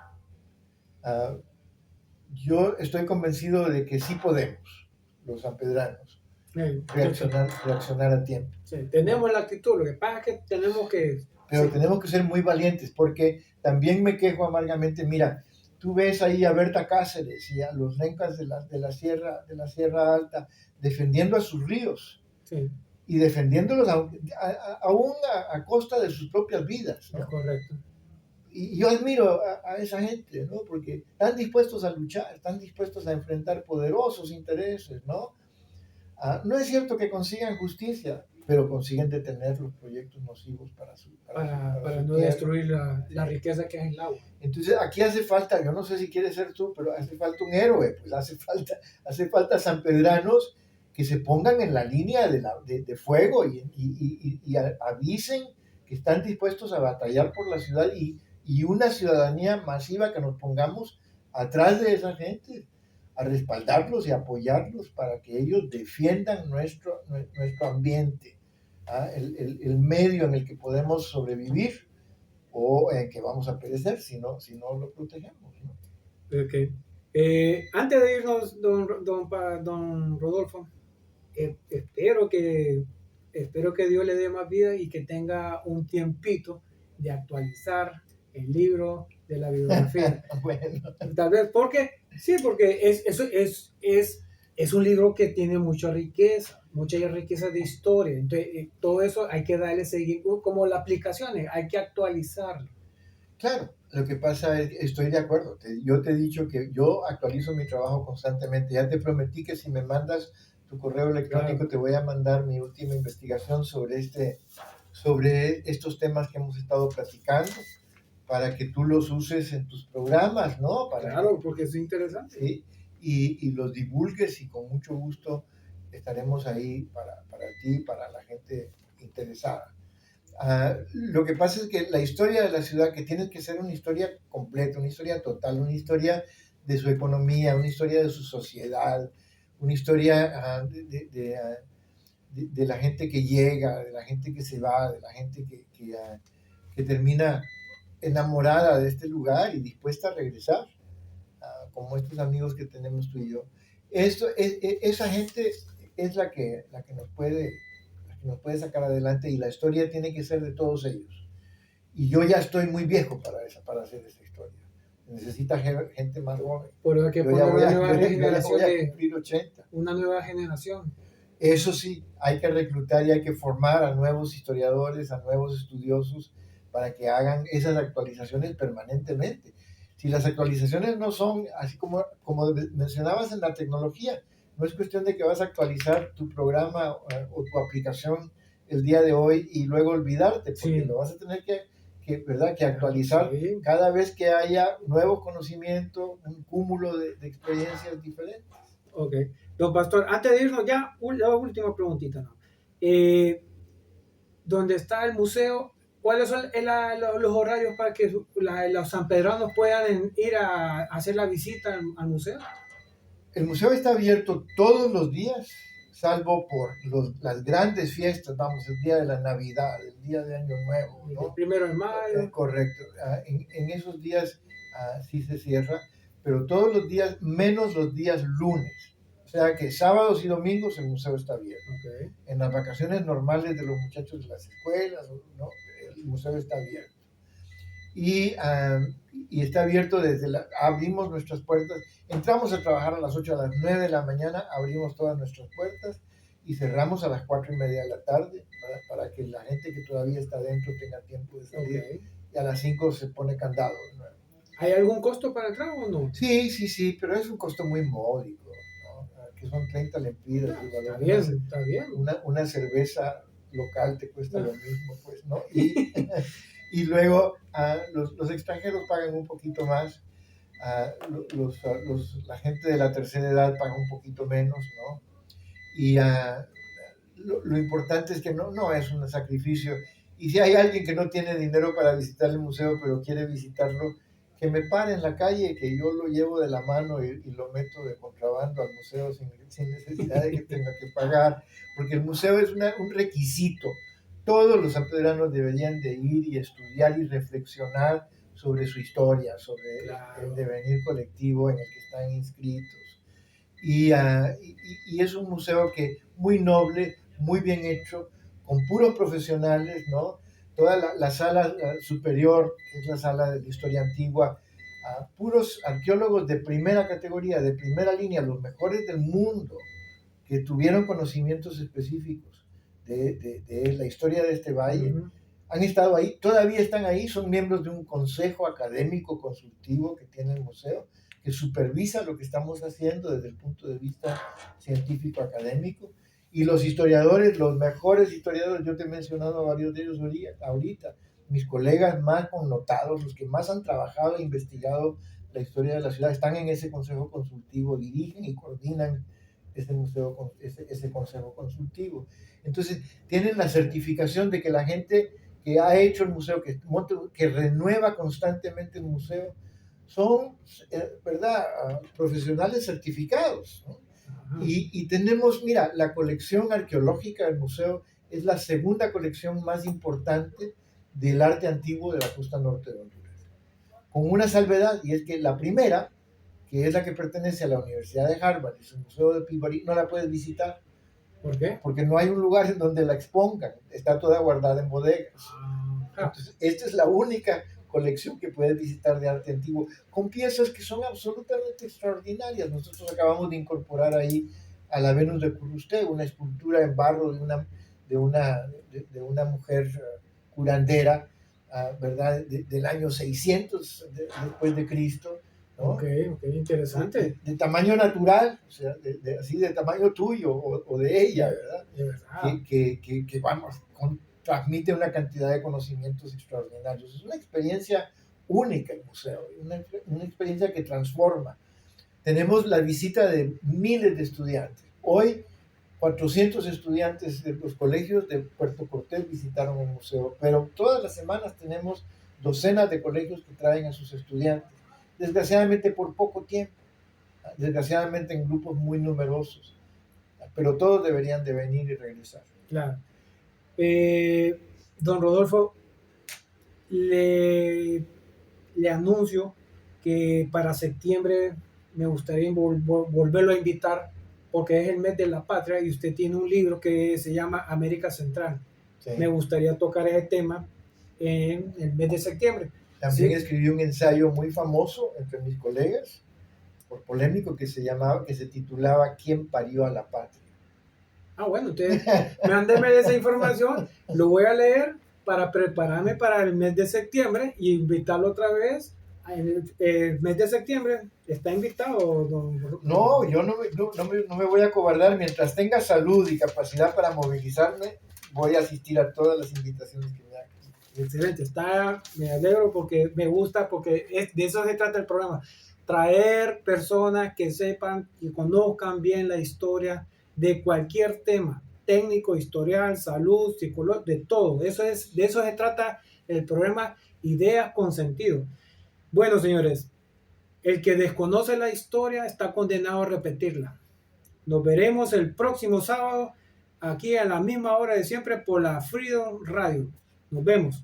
Yo estoy convencido de que sí podemos, los sanpedranos, reaccionar a tiempo. Sí, tenemos la actitud, lo que pasa es que tenemos que... Pero tenemos que ser muy valientes, porque también me quejo amargamente. Mira, tú ves ahí a Berta Cáceres y a los lencas de la Sierra Alta defendiendo a sus ríos. Sí. Y defendiéndolos aún a costa de sus propias vidas, ¿no? Es correcto. Y yo admiro a esa gente, ¿no? Porque están dispuestos a luchar, están dispuestos a enfrentar poderosos intereses, ¿no? No es cierto que consigan justicia, pero consiguen detener los proyectos nocivos para no destruir la riqueza que hay en el agua. Entonces aquí hace falta, yo no sé si quieres ser tú, pero hace falta un héroe, pues hace falta sanpedranos que se pongan en la línea de fuego y avisen que están dispuestos a batallar por la ciudad y una ciudadanía masiva que nos pongamos atrás de esa gente. a respaldarlos y apoyarlos para que ellos defiendan nuestro ambiente, el medio en el que podemos sobrevivir o en que vamos a perecer si no lo protegemos, ¿no? Okay. Antes de irnos, don Rodolfo, espero que Dios le dé más vida y que tenga un tiempito de actualizar el libro de la bibliografía. Bueno, Tal vez porque es un libro que tiene mucha riqueza de historia. Entonces, todo eso hay que darle seguimiento, como las aplicaciones, hay que actualizarlo. claro, lo que pasa es, estoy de acuerdo. Yo te he dicho que yo actualizo mi trabajo constantemente. Ya te prometí que si me mandas tu correo electrónico, Claro. te voy a mandar mi última investigación sobre estos temas que hemos estado platicando, para que tú los uses en tus programas, ¿no? Claro, porque es interesante. ¿Sí? Y los divulgues, y con mucho gusto estaremos ahí para ti, para la gente interesada. Lo que pasa es que la historia de la ciudad, que tiene que ser una historia completa, una historia total, una historia de su economía, una historia de su sociedad, una historia de la gente que llega, de la gente que se va, de la gente que termina enamorada de este lugar y dispuesta a regresar, como estos amigos que tenemos tú y yo. Esa gente es la que nos puede sacar adelante, y la historia tiene que ser de todos ellos. Y yo ya estoy muy viejo para hacer esa historia. Necesita gente más joven. Por eso hay que Yo ya poner voy una a, nueva yo ya generación voy a cumplir 80. una nueva generación. Eso sí, hay que reclutar y hay que formar a nuevos historiadores, a nuevos estudiosos, para que hagan esas actualizaciones permanentemente. Si las actualizaciones no son, así como mencionabas en la tecnología, no es cuestión de que vas a actualizar tu programa o tu aplicación el día de hoy y luego olvidarte, porque Sí. lo vas a tener ¿verdad? Que actualizar Sí. cada vez que haya nuevo conocimiento, un cúmulo de experiencias diferentes. Ok. Don Pastor, antes de irnos ya, la última preguntita, ¿no? ¿Dónde está el museo? ¿Cuáles son los horarios para que los sanpedranos puedan ir a hacer la visita al museo? El museo está abierto todos los días, salvo por las grandes fiestas, vamos, el día de la Navidad, el día de Año Nuevo, El ¿no? 1 de mayo. Correcto. En esos días sí se cierra, pero todos los días, menos los días lunes. O sea que sábados y domingos el museo está abierto. Okay. En las vacaciones normales de los muchachos de las escuelas, ¿no? El museo está abierto. Y está abierto abrimos nuestras puertas, entramos a trabajar a las 8, a las 9 de la mañana, abrimos todas nuestras puertas y cerramos a las 4:30 de la tarde, para que la gente que todavía está dentro tenga tiempo de salir. Okay. Y a las 5 se pone candado, ¿no? ¿Hay algún costo para entrar o no? Sí, pero es un costo muy módico, ¿no? Que son 30 lempiras. Está bien, está bien. Una cerveza local te cuesta lo mismo, pues, ¿no? Y luego los extranjeros pagan un poquito más, la gente de la tercera edad paga un poquito menos, ¿no? Y lo importante es que no es un sacrificio. Y si hay alguien que no tiene dinero para visitar el museo, pero quiere visitarlo, que me pare en la calle, que yo lo llevo de la mano y lo meto de contrabando al museo sin necesidad de que tenga que pagar, porque el museo es un requisito. Todos los sanpedranos deberían de ir y estudiar y reflexionar sobre su historia, sobre el devenir colectivo en el que están inscritos. Y es un museo que muy noble, muy bien hecho, con puros profesionales, ¿no? Toda la sala superior, que es la sala de la historia antigua, puros arqueólogos de primera categoría, de primera línea, los mejores del mundo, que tuvieron conocimientos específicos de la historia de este valle. Han estado ahí, todavía están ahí, son miembros de un consejo académico consultivo que tiene el museo, que supervisa lo que estamos haciendo desde el punto de vista científico académico. Y los historiadores, los mejores historiadores, yo te he mencionado a varios de ellos ahorita, mis colegas más connotados, los que más han trabajado e investigado la historia de la ciudad, están en ese consejo consultivo, dirigen y coordinan ese consejo consultivo. Entonces, tienen la certificación de que la gente que ha hecho el museo, que renueva constantemente el museo, son, ¿verdad?, profesionales certificados, ¿no? Y tenemos, mira, la colección arqueológica del museo es la segunda colección más importante del arte antiguo de la costa norte de Honduras, con una salvedad, y es que la primera, que es la que pertenece a la Universidad de Harvard y su museo de Peabody, no la puedes visitar. ¿Por qué? Porque no hay un lugar en donde la expongan, está toda guardada en bodegas. Entonces, esta es la única colección que puedes visitar de arte antiguo, con piezas que son absolutamente extraordinarias. Nosotros acabamos de incorporar ahí a la Venus de Curusté, una escultura en barro de una mujer curandera, ¿verdad?, del año 600 después de Cristo, ¿no? Ok, interesante. De tamaño natural, o sea, así de tamaño tuyo o de ella, ¿verdad? De verdad. Que vamos, transmite una cantidad de conocimientos extraordinarios. Es una experiencia única el museo, una experiencia que transforma. Tenemos la visita de miles de estudiantes. Hoy 400 estudiantes de los colegios de Puerto Cortés visitaron el museo, pero todas las semanas tenemos docenas de colegios que traen a sus estudiantes, desgraciadamente por poco tiempo, desgraciadamente en grupos muy numerosos, pero todos deberían de venir y regresar. Claro. Don Rodolfo, le anuncio que para septiembre me gustaría volverlo a invitar, porque es el mes de la patria y usted tiene un libro que se llama América Central. Sí. Me gustaría tocar ese tema en el mes de septiembre. También Sí. escribí un ensayo muy famoso entre mis colegas, por polémico, que se titulaba ¿Quién parió a la patria? Ah, bueno, ustedes mándeme esa información, lo voy a leer para prepararme para el mes de septiembre y invitarlo otra vez. El mes de septiembre está invitado, don. No, yo no me voy a acobardar. Mientras tenga salud y capacidad para movilizarme, voy a asistir a todas las invitaciones que me hagan. Excelente, me alegro porque me gusta, porque de eso se trata el programa. Traer personas que sepan y conozcan bien la historia de cualquier tema, técnico, historial, salud, psicológico, de todo. De eso se trata el programa Ideas con Sentido. Bueno, señores, el que desconoce la historia está condenado a repetirla. Nos veremos el próximo sábado aquí a la misma hora de siempre por la Freedom Radio. Nos vemos.